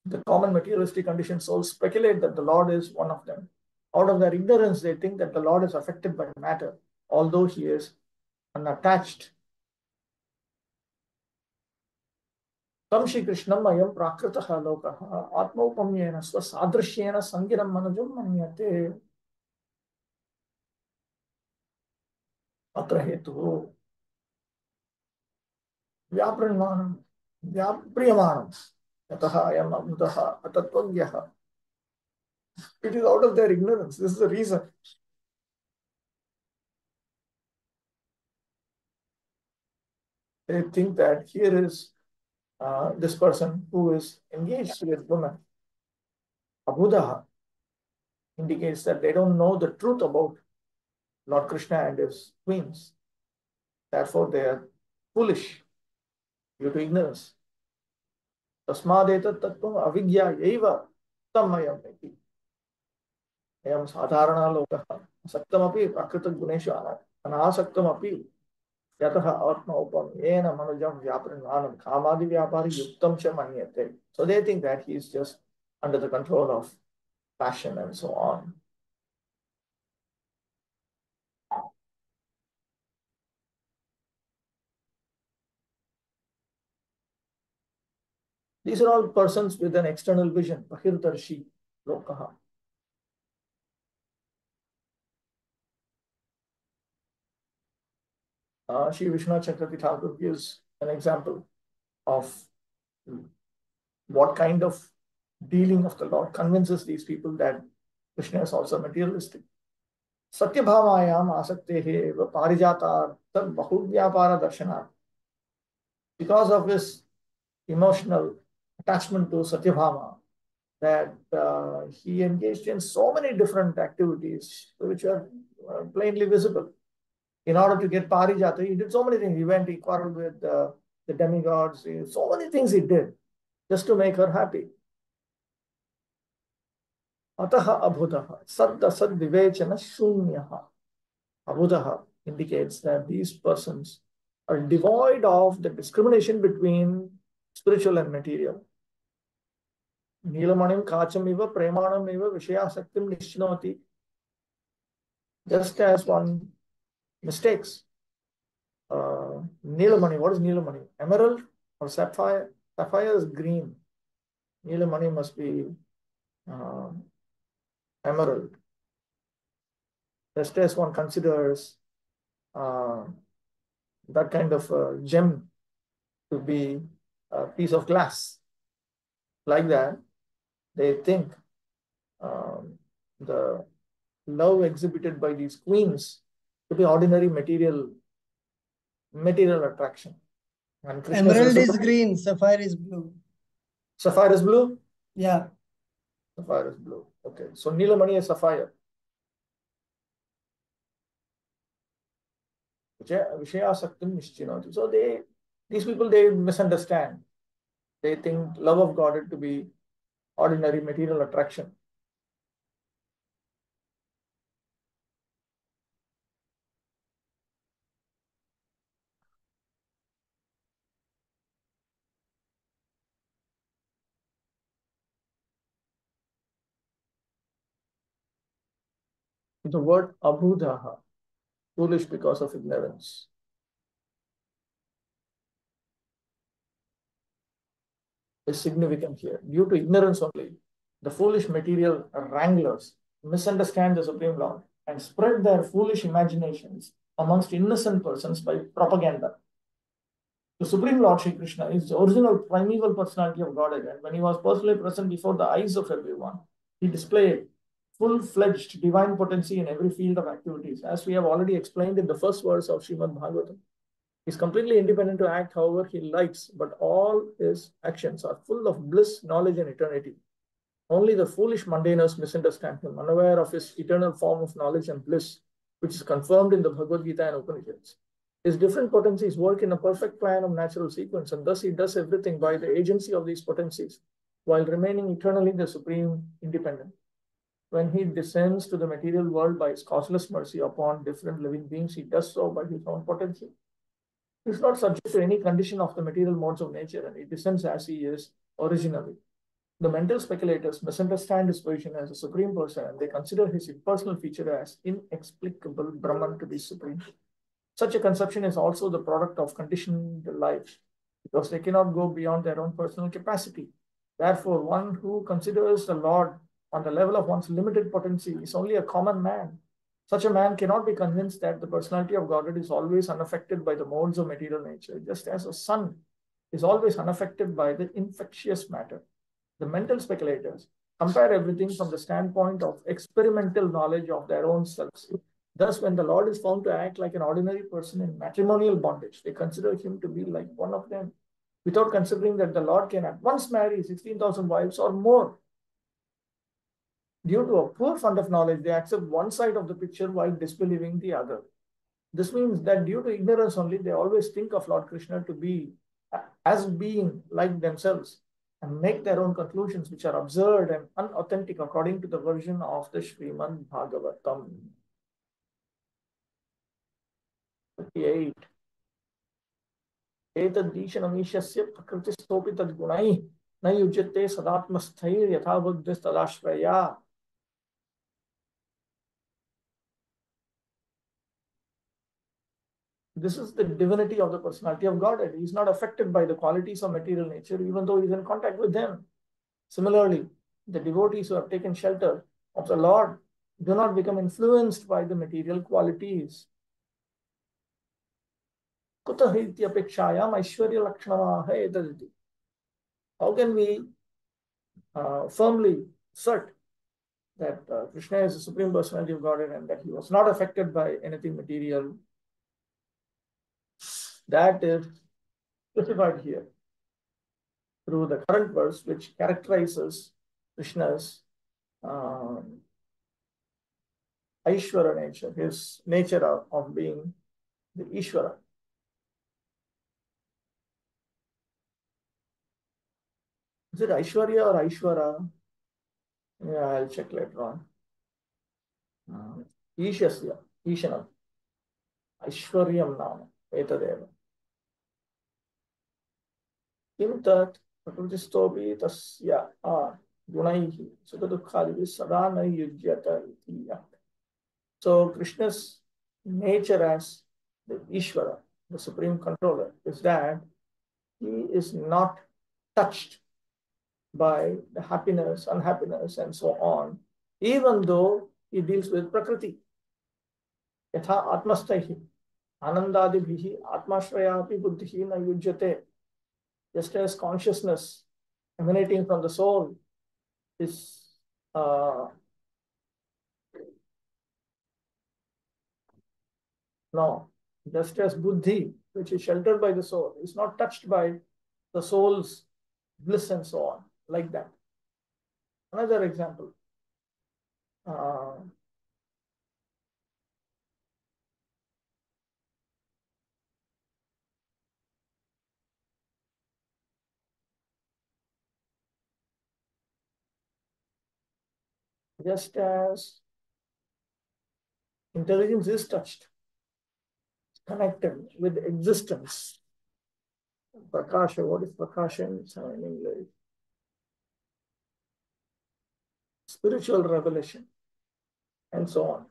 The common materialistic conditioned souls speculate that the Lord is one of them. Out of their ignorance, they think that the Lord is affected by matter, although he is unattached. Tam Shri Krishnam ayam prakritaha lokaha atmaupamyena swasadrishyena sangiram manujam manyate. Atra hetu vyaprinvanam vyapriyamanam yataha ayam amutaha atattvagyaha. It is out of their ignorance. This is the reason. They think that here is this person who is engaged with women. Abhudaha indicates that they don't know the truth about Lord Krishna and his queens. Therefore, they are foolish due to ignorance. Tasmadetat tattvam avidya yaiva tamayam iti. Ayam sadharana lokaha saktamapi prakrita guneshu anasakamapi yataha atma upam yena manujam vyaprinvanam kamadi vyapari yuktam cha manyate. So they think that he is just under the control of passion and so on. These are all persons with an external vision. Bahirdarshi lokaha. Shri Vishwanath Chakravarti Thakur gives an example of what kind of dealing of the Lord convinces these people that Krishna is also materialistic. Satyabhamayam asaktehe eva parijatar tad bahuvyapara darshanat. Because of his emotional attachment to Satyabhama, that he engaged in so many different activities which are plainly visible. In order to get Parijata, he did so many things. He went, he quarreled with the demigods, so many things he did just to make her happy. Ataha abhudaha, sadda sad vivechana shunyaha. Abhudaha indicates that these persons are devoid of the discrimination between spiritual and material. Nilamanim kachamiva premanamiva vishayasaktim nishinoti. Just as one mistakes Nilamani. What is Nilamani? Emerald or sapphire? Sapphire is green. Nilamani must be emerald. Just as one considers that kind of gem to be a piece of glass. Like that, they think the love exhibited by these queens to be ordinary material attraction. And Emerald is green, sapphire is blue. Sapphire is blue? Yeah. Sapphire is blue. Okay. So Nilamani is sapphire. So these people, they misunderstand. They think love of God to be ordinary material attraction. The word abhudaha, foolish because of ignorance, is significant here. Due to ignorance only, the foolish material wranglers misunderstand the Supreme Lord and spread their foolish imaginations amongst innocent persons by propaganda. The Supreme Lord Shri Krishna is the original primeval personality of Godhead, and when he was personally present before the eyes of everyone, he displayed full-fledged divine potency in every field of activities. As we have already explained in the first verse of Srimad Bhagavatam, he is completely independent to act however he likes, but all his actions are full of bliss, knowledge, and eternity. Only the foolish mundaners misunderstand him, unaware of his eternal form of knowledge and bliss, which is confirmed in the Bhagavad Gita and Upanishads. His different potencies work in a perfect plan of natural sequence, and thus he does everything by the agency of these potencies, while remaining eternally the supreme independent. When he descends to the material world by his causeless mercy upon different living beings, he does so by his own potency. He is not subject to any condition of the material modes of nature, and he descends as he is originally. The mental speculators misunderstand his position as a supreme person, and they consider his impersonal feature as inexplicable Brahman to be supreme. Such a conception is also the product of conditioned life, because they cannot go beyond their own personal capacity. Therefore, one who considers the Lord on the level of one's limited potency is only a common man. Such a man cannot be convinced that the personality of Godhead is always unaffected by the modes of material nature, just as a sun is always unaffected by the infectious matter. The mental speculators compare everything from the standpoint of experimental knowledge of their own selves. Thus, when the Lord is found to act like an ordinary person in matrimonial bondage, they consider him to be like one of them, without considering that the Lord can at once marry 16,000 wives or more. Due to a poor fund of knowledge, they accept one side of the picture while disbelieving the other. This means that due to ignorance only, they always think of Lord Krishna to be as being like themselves and make their own conclusions, which are absurd and unauthentic according to the version of the Srimad Bhagavatam. 58. एतद्दीशनमीशस्य प्रकृतिस्थोपि तद्गुणैः न युज्यते सदात्मस्थैर्यथा बुद्धिस्तदाश्रया. This is the divinity of the personality of Godhead. He is not affected by the qualities of material nature, even though he is in contact with them. Similarly, the devotees who have taken shelter of the Lord do not become influenced by the material qualities. How can we firmly assert that Krishna is the Supreme Personality of Godhead and that he was not affected by anything material? That is specified here through the current verse, which characterizes Krishna's Aishwara nature, his nature of being the Ishvara. Is it Aishwarya or Aishwara? Yeah, I'll check later on. Ishasya, Ishanam, Aishwaryam Nama, Etadeva. Kim tat prakrutistopi tasya gunaihi sukadukkhadivi sada na yujyata iti. So Krishna's nature as the Ishvara, the supreme controller, is that he is not touched by the happiness, unhappiness, and so on, even though he deals with Prakriti. Yatha atmastaihi anandadibhihi atmashrayapi buddhihi na yujyate. Just as consciousness emanating from the soul is just as buddhi, which is sheltered by the soul, is not touched by the soul's bliss and so on, like that. Another example. Just as intelligence is touched, connected with existence. Prakasha, what is Prakasha in English? Spiritual revelation, and so on.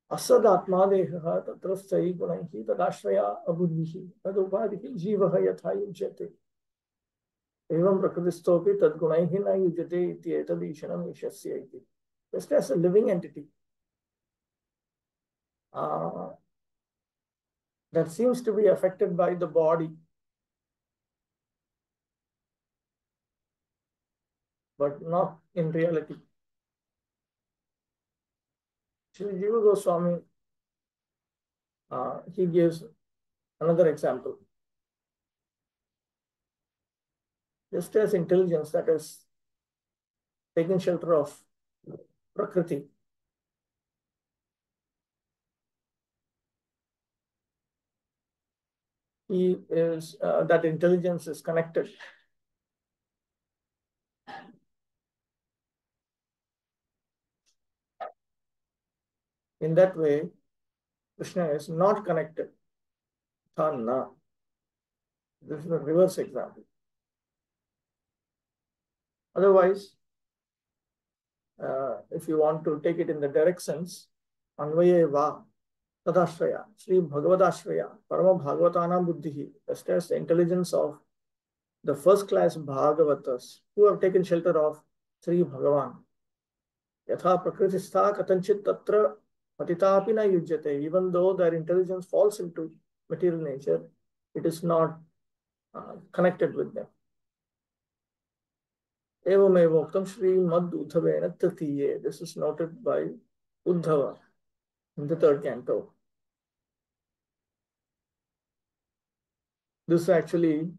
Asad atmadeha tatrasthai gunaihi tadashraya abuddhihi tadupadihi jivaha yatha yujyate. Evam prakritistopi tadgunaihi na yujyate iti etadishanam ishasya iti. Just as a living entity that seems to be affected by the body, but not in reality. Sri Jiva Goswami, he gives another example. Just as intelligence that is taking shelter of Prakriti, that intelligence is connected. In that way, Krishna is not connected Tha na. This is the reverse example. Otherwise, if you want to take it in the direct sense, Anvaye va Tadashraya, Sri Bhagavadashraya, Parama Bhagavatanam Buddhihi, just as the intelligence of the first class Bhagavatas who have taken shelter of Sri Bhagavan. Yatha Prakritistha Katanchit Tatra Patitapi na yujyate. Even though their intelligence falls into material nature, it is not connected with them. Evamev Uktam Shri Mad Uddhavena Tatiye. This is noted by Uddhava in the third canto. This is actually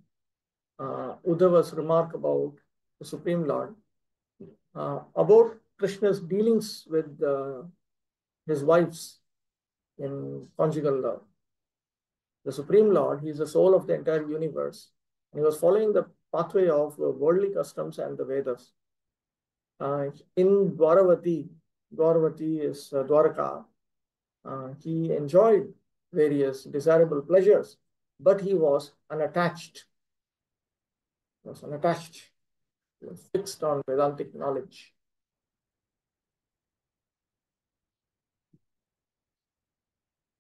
Uddhava's remark about the Supreme Lord, about Krishna's dealings with his wives in conjugal love. The Supreme Lord, he is the soul of the entire universe. He was following the pathway of worldly customs and the Vedas. In Dwaravati, Dwaravati is Dwaraka, he enjoyed various desirable pleasures, but he was unattached. He was unattached. He was fixed on Vedantic knowledge.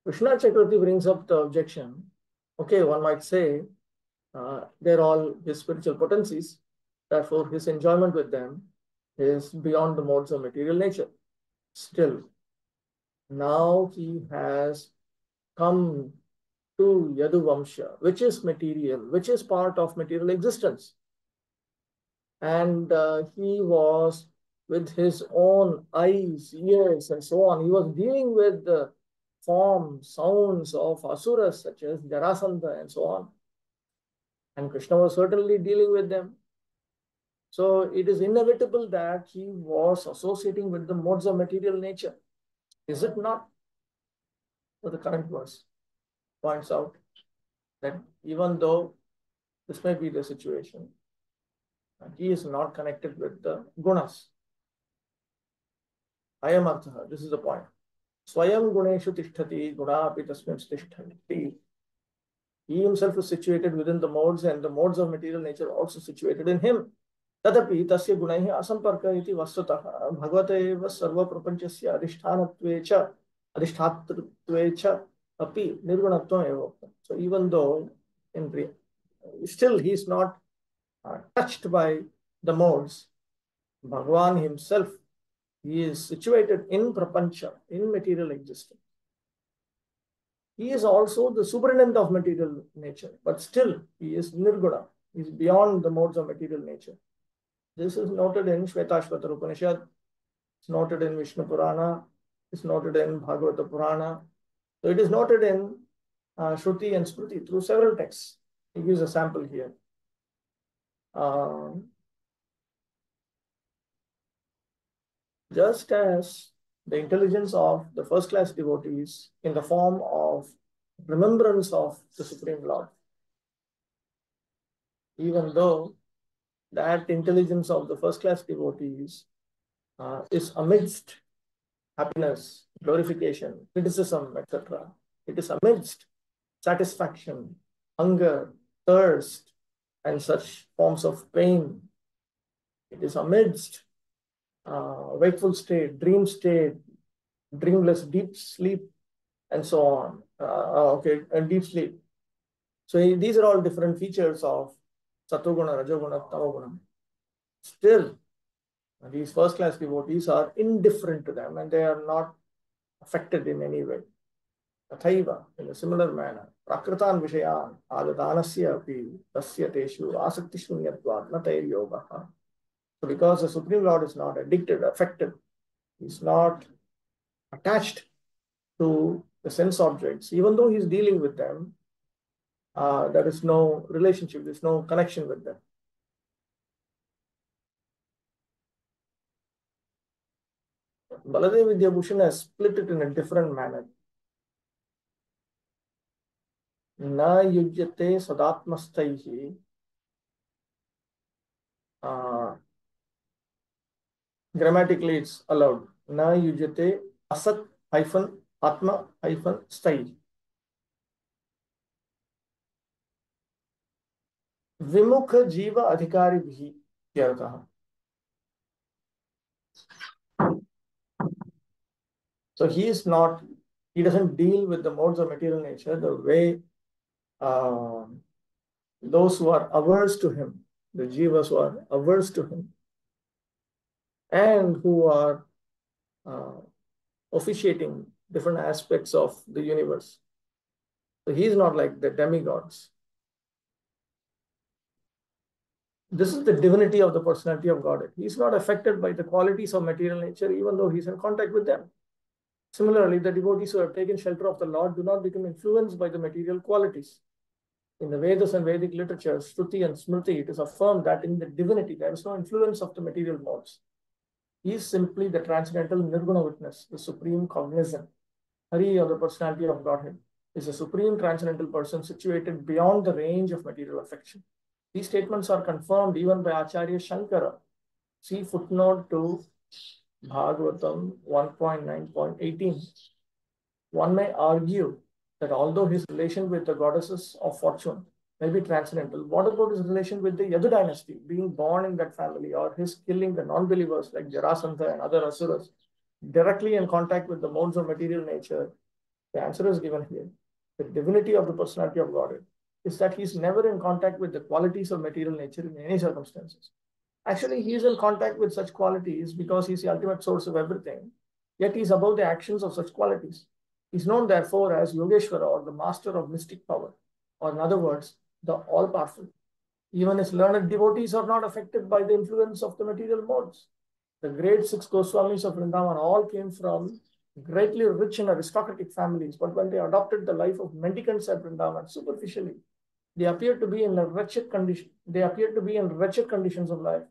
Krishna Chakravarti brings up the objection. Okay, one might say they're all his spiritual potencies, therefore his enjoyment with them is beyond the modes of material nature. Still, now he has come to Yaduvamsha, which is material, which is part of material existence. And he was, with his own eyes, ears, and so on, he was dealing with the forms, sounds of asuras such as Jarasandha and so on. And Krishna was certainly dealing with them. So it is inevitable that he was associating with the modes of material nature. Is it not? So the current verse points out that even though this may be the situation, he is not connected with the gunas. Ayam artha, this is the point. Swayam guneshu tishtati, gunapi tasmin tishtati. He himself is situated within the modes, and the modes of material nature are also situated in him. Tadapi tasya gunaihi asamparka iti vastutah bhagavata eva sarva prapanchasya adhishthanatve cha api nirgunatvam eva. So even though still he is not touched by the modes, Bhagavan himself, he is situated in prapancha, in material existence. He is also the superintendent of material nature, but still he is nirguna. He is beyond the modes of material nature. This is noted in Shvetashvatar Upanishad, it's noted in Vishnu Purana, it's noted in Bhagavata Purana. So it is noted in Shruti and Smriti through several texts. He gives a sample here. Just as the intelligence of the first class devotees in the form of remembrance of the Supreme Lord, even though that intelligence of the first class devotees is amidst happiness, glorification, criticism, etc. It is amidst satisfaction, hunger, thirst, and such forms of pain. It is amidst wakeful state, dreamless, deep sleep, and so on. And deep sleep. So these are all different features of Satoguna, Rajoguna, Tamoguna. Still, these first class devotees are indifferent to them and they are not affected in any way. Tathaiva, in a similar manner, Prakritan Vishayan, Adadanasya api tasya teshu asakti shunyatvat natair yogaha. So because the Supreme Lord is not addicted, affected, he is not attached to the sense objects, even though he is dealing with them, there is no relationship, there is no connection with them. Baladev Vidyabhushan has split it in a different manner. Na yujyate sadatmastaihi. Grammatically, it's allowed. Na yujyate asat hyphen atma hyphen stai. विमुख जीव अधिकारी भी इत्यर्थः. So he doesn't deal with the modes of material nature the way those who are averse to him, the jivas who are averse to him, and who are officiating different aspects of the universe. So he is not like the demigods. This is the divinity of the personality of Godhead. He is not affected by the qualities of material nature, even though he is in contact with them. Similarly, the devotees who have taken shelter of the Lord do not become influenced by the material qualities. In the Vedas and Vedic literature, Shruti and Smriti, it is affirmed that in the divinity, there is no influence of the material modes. He is simply the transcendental Nirguna witness, the supreme cognizant. Hari, or the personality of Godhead, is a supreme transcendental person situated beyond the range of material affection. These statements are confirmed even by Acharya Shankara. See footnote to Bhagavatam 1.9.18. One may argue that although his relation with the goddesses of fortune may be transcendental, what about his relation with the Yadu dynasty, being born in that family, or his killing the non-believers like Jarasandha and other asuras, directly in contact with the modes of material nature? The answer is given here. The divinity of the personality of Godhead is that he is never in contact with the qualities of material nature in any circumstances. Actually, he is in contact with such qualities because he is the ultimate source of everything, yet he is above the actions of such qualities. He is known, therefore, as Yogeshwara, or the master of mystic power, or in other words, the all-powerful. Even his learned devotees are not affected by the influence of the material modes. The great six Goswamis of Vrindavan all came from greatly rich and aristocratic families, but when they adopted the life of mendicants at Vrindavan, superficially, they appeared to be in a wretched condition. They appeared to be in wretched conditions of life,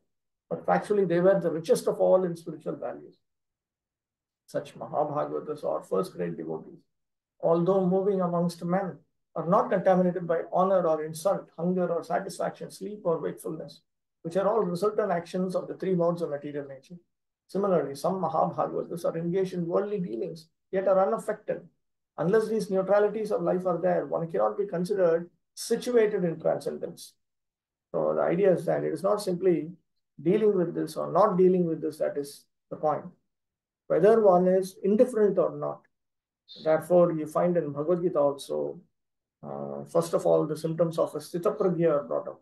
but actually they were the richest of all in spiritual values. Such Mahabhagavatas, or first-grade devotees, although moving amongst men, are not contaminated by honor or insult, hunger or satisfaction, sleep or wakefulness, which are all resultant actions of the three modes of material nature. Similarly, some Mahabhagavatas are engaged in worldly dealings, yet are unaffected. Unless these neutralities of life are there, one cannot be considered situated in transcendence. So the idea is that it is not simply dealing with this or not dealing with this that is the point. Whether one is indifferent or not. Therefore, you find in Bhagavad Gita also, first of all, the symptoms of a Sthita Pragya are brought up.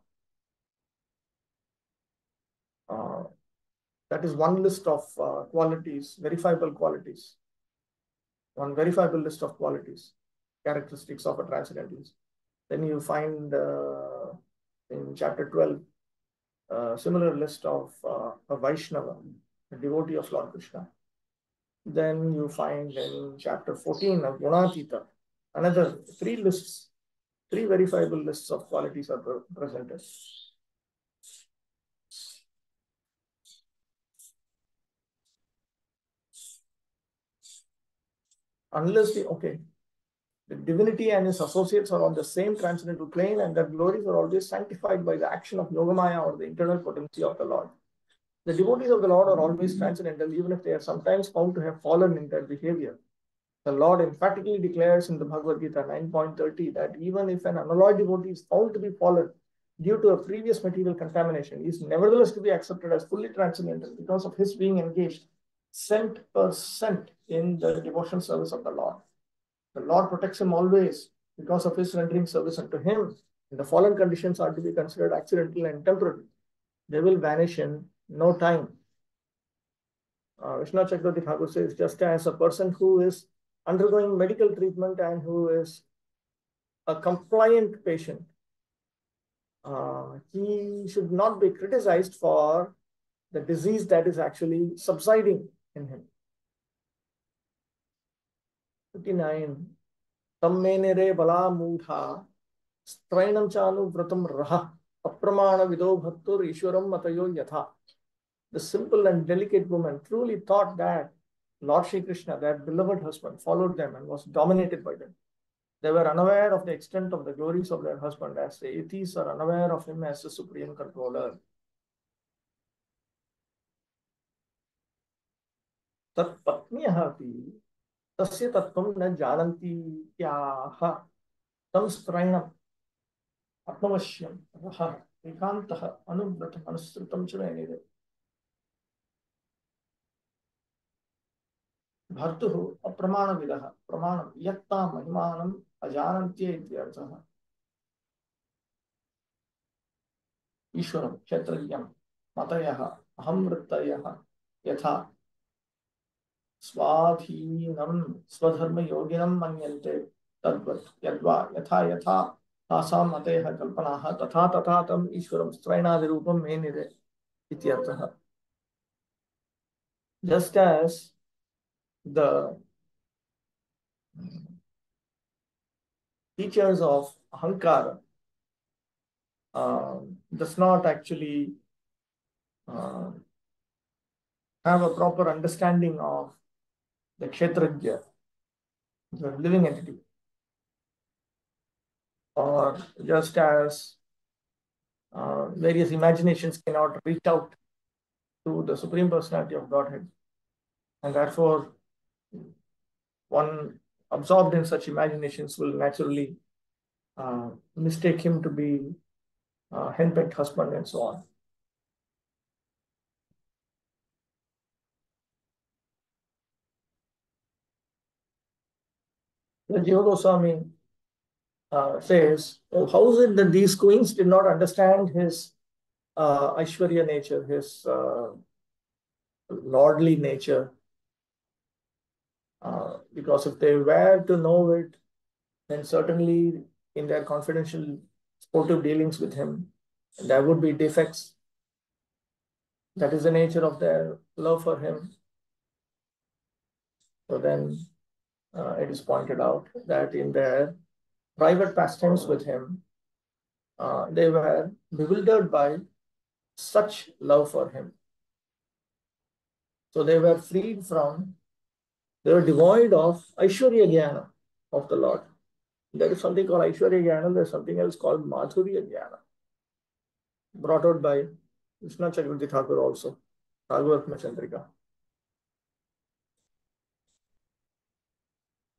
That is one list of qualities, verifiable qualities. One verifiable list of qualities, characteristics of a transcendentalist. Then you find in chapter 12, a similar list of a Vaishnava, a devotee of Lord Krishna. Then you find in chapter 14 of Gunatita, another three verifiable lists of qualities are presented. Unless the divinity and his associates are on the same transcendental plane, and their glories are always sanctified by the action of Yogamaya, or the internal potency of the Lord. The devotees of the Lord are always transcendental, even if they are sometimes found to have fallen in their behavior. The Lord emphatically declares in the Bhagavad Gita 9.30 that even if an unalloyed devotee is found to be fallen due to a previous material contamination, he is nevertheless to be accepted as fully transcendental because of his being engaged 100% in the devotional service of the Lord. The Lord protects him always because of his rendering service unto him. And the fallen conditions are to be considered accidental and temporary. They will vanish in no time. Vishnu Chakravarti Thakur says, just as a person who is undergoing medical treatment and who is a compliant patient, he should not be criticized for the disease that is actually subsiding in him. 59. Tammenere bala mudha strainam chanu vratam raha apramana vido bhaktur ishwaram matayo yatha. The simple and delicate woman truly thought that Lord Shri Krishna, their beloved husband, followed them and was dominated by them. They were unaware of the extent of the glories of their husband, as the atheists are unaware of him as the supreme controller. Tat patniyah api tasya tattvam na jananti kyaha tam strainam atmavashyam raha ಏಕಾಂತಃ Anuvrat ಅನುಸೃತಂ ಚ ಏನಿದೆ ಭರ್ತುಃ ಅಪ್ರಮಾಣವಿದಃ ಪ್ರಮಾಣಂ ಯತ್ತಾ ಮಹಿಮಾನಂ ಅಜಾನಂತ್ಯೇ ಇತ್ಯರ್ಥಃ ಈಶ್ವರಂ ಕ್ಷೇತ್ರಜ್ಞಂ ಮತಯಃ ಅಹಂ ವೃತ್ತಯಃ ಯಥಾ स्वाधीनं स्वधर्मयोगिनं मन्यन्ते तद्वत् यद्वा यथा यथा तासां मतेः कल्पनाः तथा तथा तम् ईश्वरं स्त्रैणादिरूपं मेनिरे इत्यर्थः. Just as the teachers of Ahankara does not actually have a proper understanding of the Kshetrajya, the living entity, or just as various imaginations cannot reach out to the Supreme Personality of Godhead, and therefore one absorbed in such imaginations will naturally mistake him to be a henpecked husband and so on. The Jiva Goswami says, oh, how is it that these queens did not understand his Aishwarya nature, his lordly nature? Because if they were to know it, then certainly in their confidential sportive dealings with him, there would be defects. That is the nature of their love for him. So then it is pointed out that in their private pastimes with him, they were bewildered by such love for him. So they were freed from, they were devoid of Aishwarya Jnana of the Lord. There is something called Aishwarya Jnana, there is something else called Madhurya Jnana, brought out by Vishnu Chakravarti Thakur also, Bhagavatam Chandrika.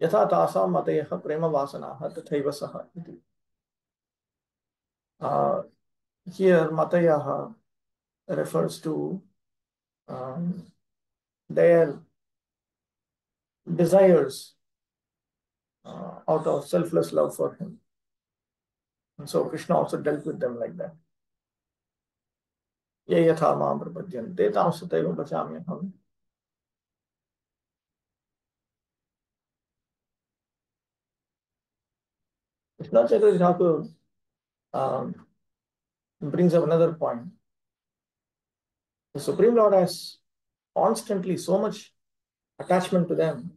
Yatha tasam mateha prema vasanaha tathaiva saha iti. Here matayaha refers to their desires out of selfless love for him. And so Krishna also dealt with them like that. Ye yatha mam prapadyante tam sataiva bhajamyaham. Krishna Chakravarti Thakur brings up another point. The Supreme Lord has constantly so much attachment to them.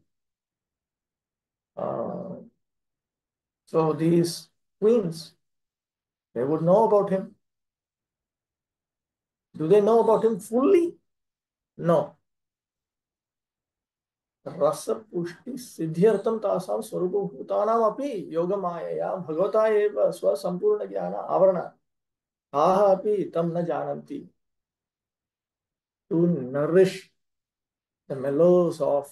So these queens, they would know about him. Do they know about him fully? No. Rasa pushti siddhyartam tasam swarupa bhutanam api yoga mayaya bhagavata eva swa sampurna jnana avarana aha api tam na jananti. To nourish the mellows of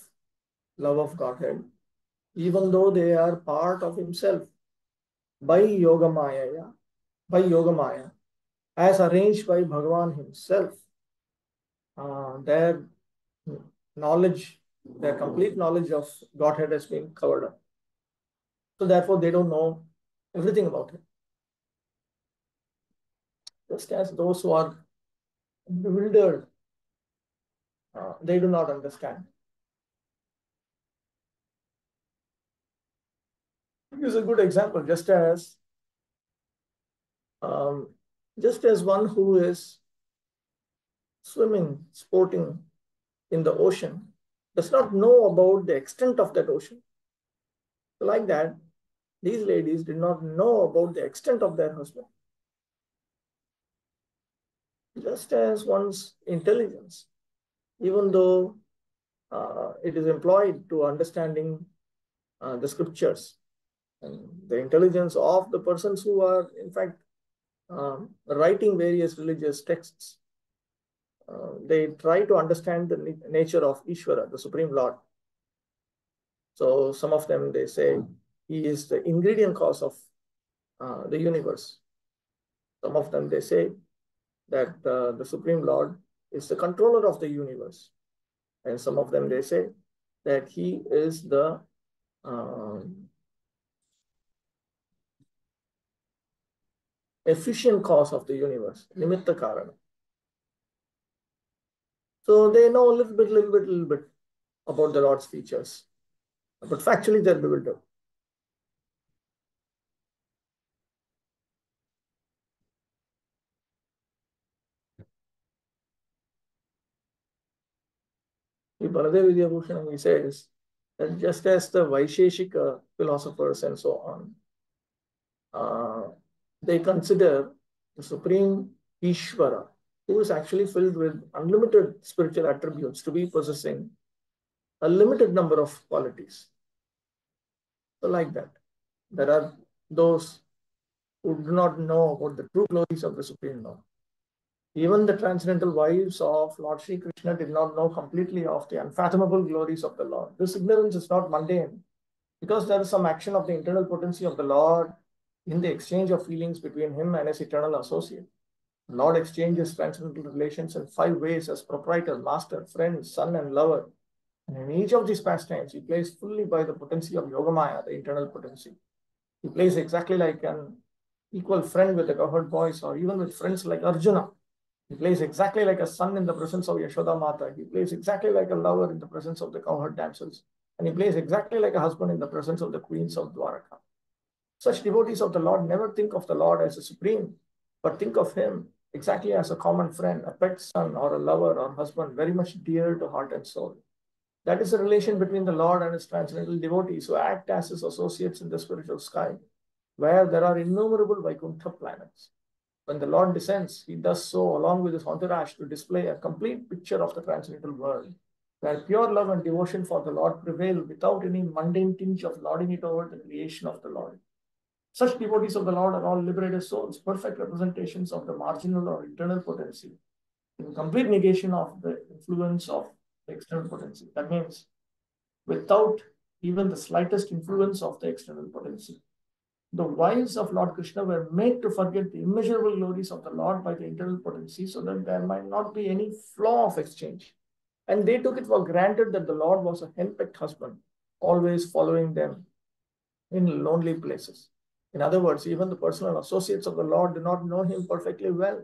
love of Godhead, even though they are part of himself, by yoga maya, as arranged by Bhagavan himself, their knowledge, their complete knowledge of Godhead has been covered up. So therefore they don't know everything about him. Just as those who are bewildered, they do not understand. This is a good example. Just as one who is swimming, sporting in the ocean, does not know about the extent of that ocean. So like that, these ladies did not know about the extent of their husband. Just as one's intelligence, even though it is employed to understanding the scriptures, and the intelligence of the persons who are in fact writing various religious texts, they try to understand the nature of Ishvara, the Supreme Lord. So some of them, they say he is the ingredient cause of the universe. Some of them, they say that the Supreme Lord is the controller of the universe. And some of them, they say that he is the efficient cause of the universe, nimitta karana. So they know a little bit about the Lord's features, but factually they're bewildered. Baladev Vidyabhushan, he says that just as the Vaisheshika philosophers and so on, they consider the Supreme Ishvara, who is actually filled with unlimited spiritual attributes, to be possessing a limited number of qualities. So like that, there are those who do not know about the true glories of the Supreme Lord. Even the transcendental wives of Lord Sri Krishna did not know completely of the unfathomable glories of the Lord. This ignorance is not mundane, because there is some action of the internal potency of the Lord in the exchange of feelings between him and his eternal associate. The Lord exchanges transcendental relations in 5 ways: as proprietor, master, friend, son, and lover. And in each of these pastimes, he plays fully by the potency of Yogamaya, the internal potency. He plays exactly like an equal friend with the cowherd boys, or even with friends like Arjuna. He plays exactly like a son in the presence of Yashoda Mata. He plays exactly like a lover in the presence of the cowherd damsels. And he plays exactly like a husband in the presence of the queens of Dwaraka. Such devotees of the Lord never think of the Lord as a supreme, but think of him exactly as a common friend, a pet son, or a lover or husband, very much dear to heart and soul. That is the relation between the Lord and his transcendental devotees, who act as his associates in the spiritual sky, where there are innumerable Vaikuntha planets. When the Lord descends, he does so along with his entourage to display a complete picture of the transcendental world, where pure love and devotion for the Lord prevail without any mundane tinge of lording it over the creation of the Lord. Such devotees of the Lord are all liberated souls, perfect representations of the marginal or internal potency, in complete negation of the influence of the external potency. That means without even the slightest influence of the external potency. The wives of Lord Krishna were made to forget the immeasurable glories of the Lord by the internal potency, so that there might not be any flaw of exchange. And they took it for granted that the Lord was a henpecked husband, always following them in lonely places. In other words, even the personal associates of the Lord do not know him perfectly well.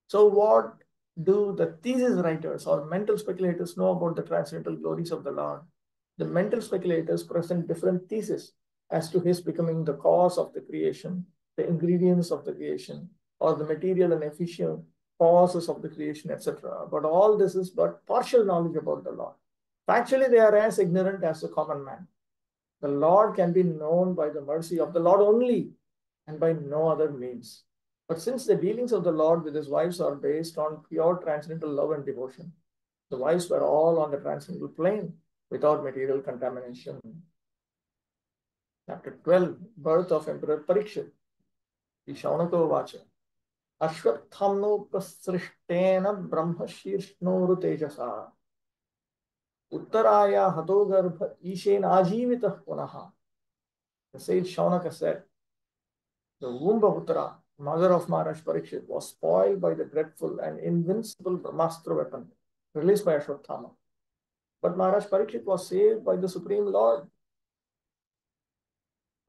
So what do the thesis writers or mental speculators know about the transcendental glories of the Lord? The mental speculators present different theses as to his becoming the cause of the creation, the ingredients of the creation, or the material and efficient causes of the creation, etc. But all this is but partial knowledge about the Lord. Actually, they are as ignorant as the common man. The Lord can be known by the mercy of the Lord only, and by no other means. But since the dealings of the Lord with his wives are based on pure transcendental love and devotion, the wives were all on the transcendental plane without material contamination. Chapter 12, Birth of Emperor Parikshit. Shaunako Vacha. Ashwathamnopasrishtena brahmashirshnoru tejasa. Uttaraya hatogarbha ishen ajivitah punaha. The sage Shaunaka said, the womb of Uttara, mother of Maharaj Parikshit, was spoiled by the dreadful and invincible Brahmastra weapon released by Ashwatthama. But Maharaj Parikshit was saved by the Supreme Lord.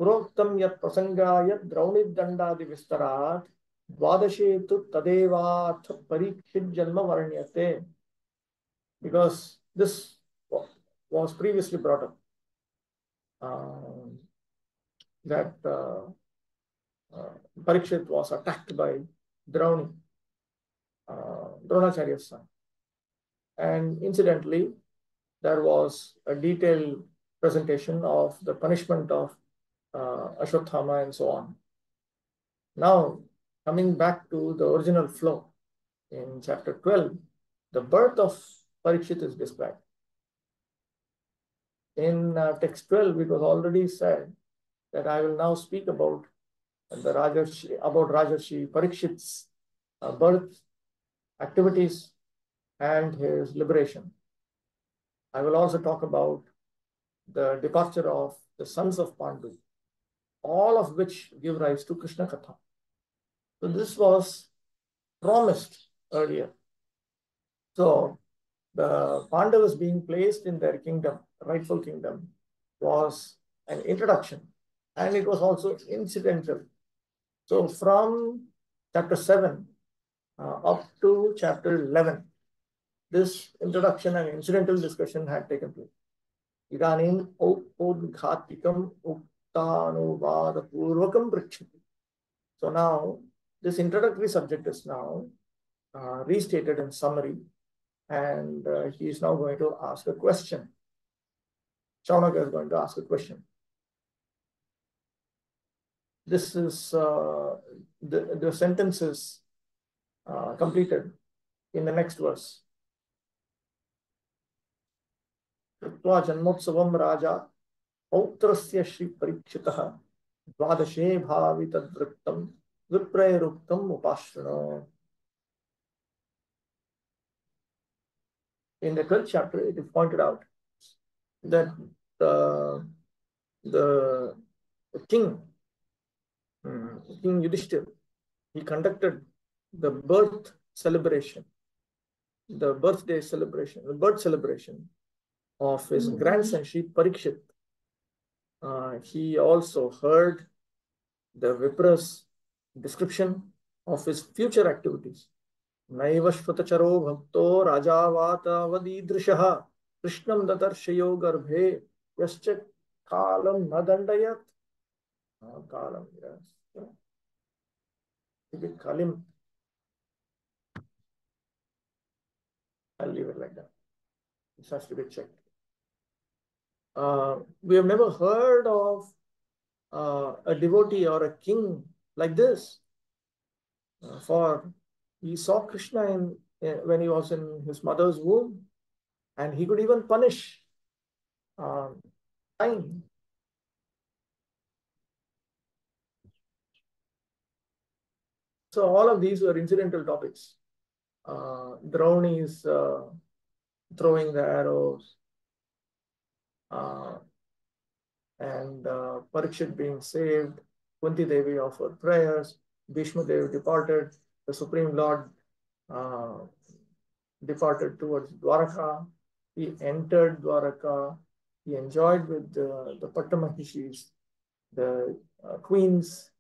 Puroktam yat prasangayat draunid dandadi vistarat dvadashe tu tadevat parikshit janma varanyate. Because this was previously brought up, that Parikshit was attacked by Drauni, Dronacharya's son. And incidentally, there was a detailed presentation of the punishment of Ashwatthama and so on. Now, coming back to the original flow, in chapter 12, the birth of Parikshit is described. In text 12, it was already said that I will now speak about the Rajarshi Parikshit's birth, activities, and his liberation. I will also talk about the departure of the sons of Pandu, all of which give rise to Krishna Katha. So this was promised earlier. So the Pandavas being placed in their kingdom, rightful kingdom, was an introduction, and it was also incidental. So from chapter 7 up to chapter 11, this introduction and incidental discussion had taken place. Idanim Udghatikam Uktanuvada Purvakam Prikshati. So now this introductory subject is now restated in summary, and he is now going to ask a question. Shaunaka is going to ask a question. This is the sentence is completed in the next verse. Kritva Janmotsavam Raja Pautrasya Shri Parikshitah Dvadashe Bhavitadvrittam Viprayaruktam Upashrano. In the 12th chapter, it is pointed out that the king, King Yudhishthira, he conducted the birth celebration, the birth celebration of his grandson Shri Parikshit. He also heard the Vipra's description of his future activities. Naivashvatacharo bhakto rajavata vadidrishaha krishnam datarshyo garbhe yascha kalam nadandayat. Kalam, yes. Kalim. I'll leave it like that. This has to be checked. We have never heard of a devotee or a king like this. For he saw Krishna when he was in his mother's womb, and he could even punish time. So all of these were incidental topics. Drauni is throwing the arrows, and Parikshit being saved, Kunti Devi offered prayers, Bhishma Devi departed, the Supreme Lord departed towards Dwaraka, he entered Dwaraka, he enjoyed with the Pattamahishis, the queens,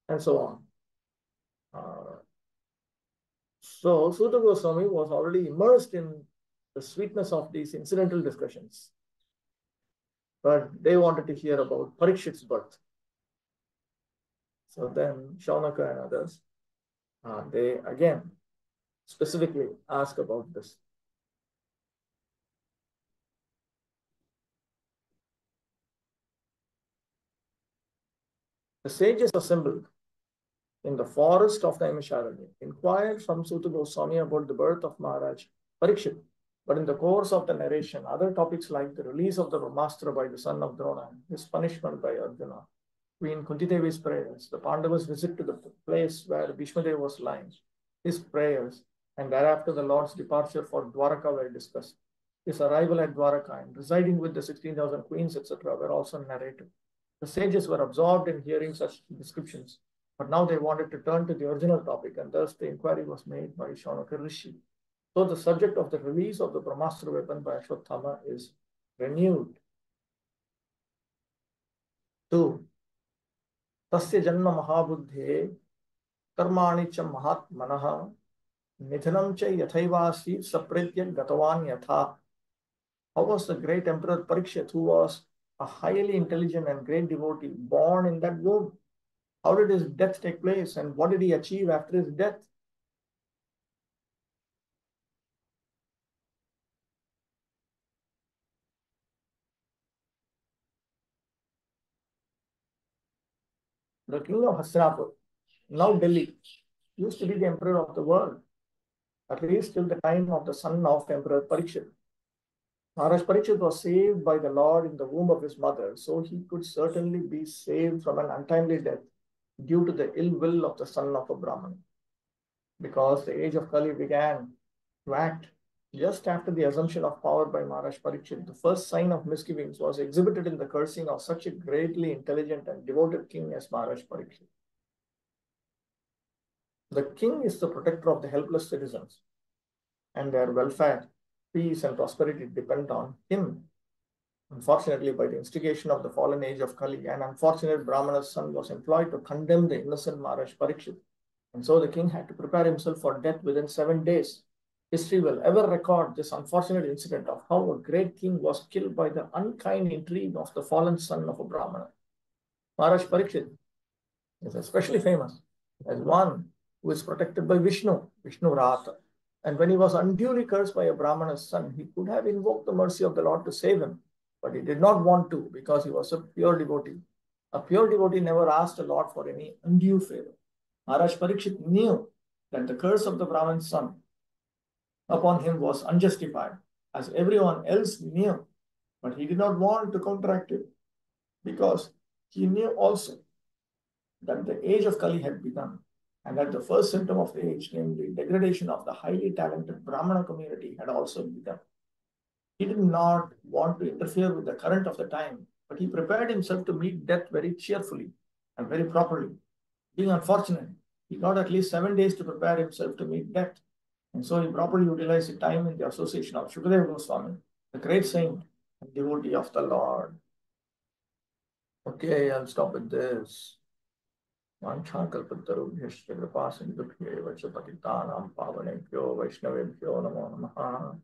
and so on. So Suta Goswami was already immersed in the sweetness of these incidental discussions. But they wanted to hear about Parikshit's birth. So then Shaunaka and others, they again specifically ask about this. The sages assembled in the forest of Naimisharanya inquired from Suta Goswami about the birth of Maharaj Parikshit. But in the course of the narration, other topics like the release of the Brahmastra by the son of Drona, his punishment by Arjuna, Queen Kunti Devi's prayers, the Pandavas' visit to the place where Bhishma Dev was lying, his prayers, and thereafter the Lord's departure for Dwaraka were discussed. His arrival at Dwaraka and residing with the 16,000 queens, etc., were also narrated. The sages were absorbed in hearing such descriptions, but now they wanted to turn to the original topic, and thus the inquiry was made by Shaunaka Rishi. So the subject of the release of the Brahmastra weapon by Ashwatthama is renewed. 2. Tasya janma mahabuddhe karmani cha mahatmanaha nidhanam cha yathayvasi sapritya gatavan yatha. How was the great Emperor Parikshit, who was a highly intelligent and great devotee, born in that womb? How did his death take place, and what did he achieve after his death? The king of Hastinapur, now Delhi, used to be the emperor of the world, at least till the time of the son of Emperor Parikshit. Maharaj Parikshit was saved by the Lord in the womb of his mother, so he could certainly be saved from an untimely death due to the ill will of the son of a Brahman. Because the age of Kali began to act just after the assumption of power by Maharaj Parikshit, the first sign of misgivings was exhibited in the cursing of such a greatly intelligent and devoted king as Maharaj Parikshit. The king is the protector of the helpless citizens, and their welfare, peace, and prosperity depend on him. Unfortunately, by the instigation of the fallen age of Kali, an unfortunate Brahmana's son was employed to condemn the innocent Maharaj Parikshit. And so the king had to prepare himself for death within 7 days. History will ever record this unfortunate incident of how a great king was killed by the unkind intrigue of the fallen son of a Brahmana. Maharaj Parikshit is especially famous as one who is protected by Vishnu Ratha. And when he was unduly cursed by a Brahmana's son, he could have invoked the mercy of the Lord to save him, but he did not want to because he was a pure devotee. A pure devotee never asked the Lord for any undue favor. Maharaj Parikshit knew that the curse of the Brahman's son upon him was unjustified, as everyone else knew, but he did not want to counteract it because he knew also that the age of Kali had begun, and that the first symptom of the age, namely degradation of the highly talented Brahmana community, had also begun. He did not want to interfere with the current of the time, but he prepared himself to meet death very cheerfully and very properly. Being unfortunate, he got at least 7 days to prepare himself to meet death, and so he properly utilized the time in the association of Shukadeva Goswami, the great saint and devotee of the Lord. Okay, I'll stop with this. वाञ्छाकल्पतरुभ्यश्च कृपासिन्धुभ्यैव च पतितानां पावनेभ्यो वैष्णवेभ्यो नमो नमः।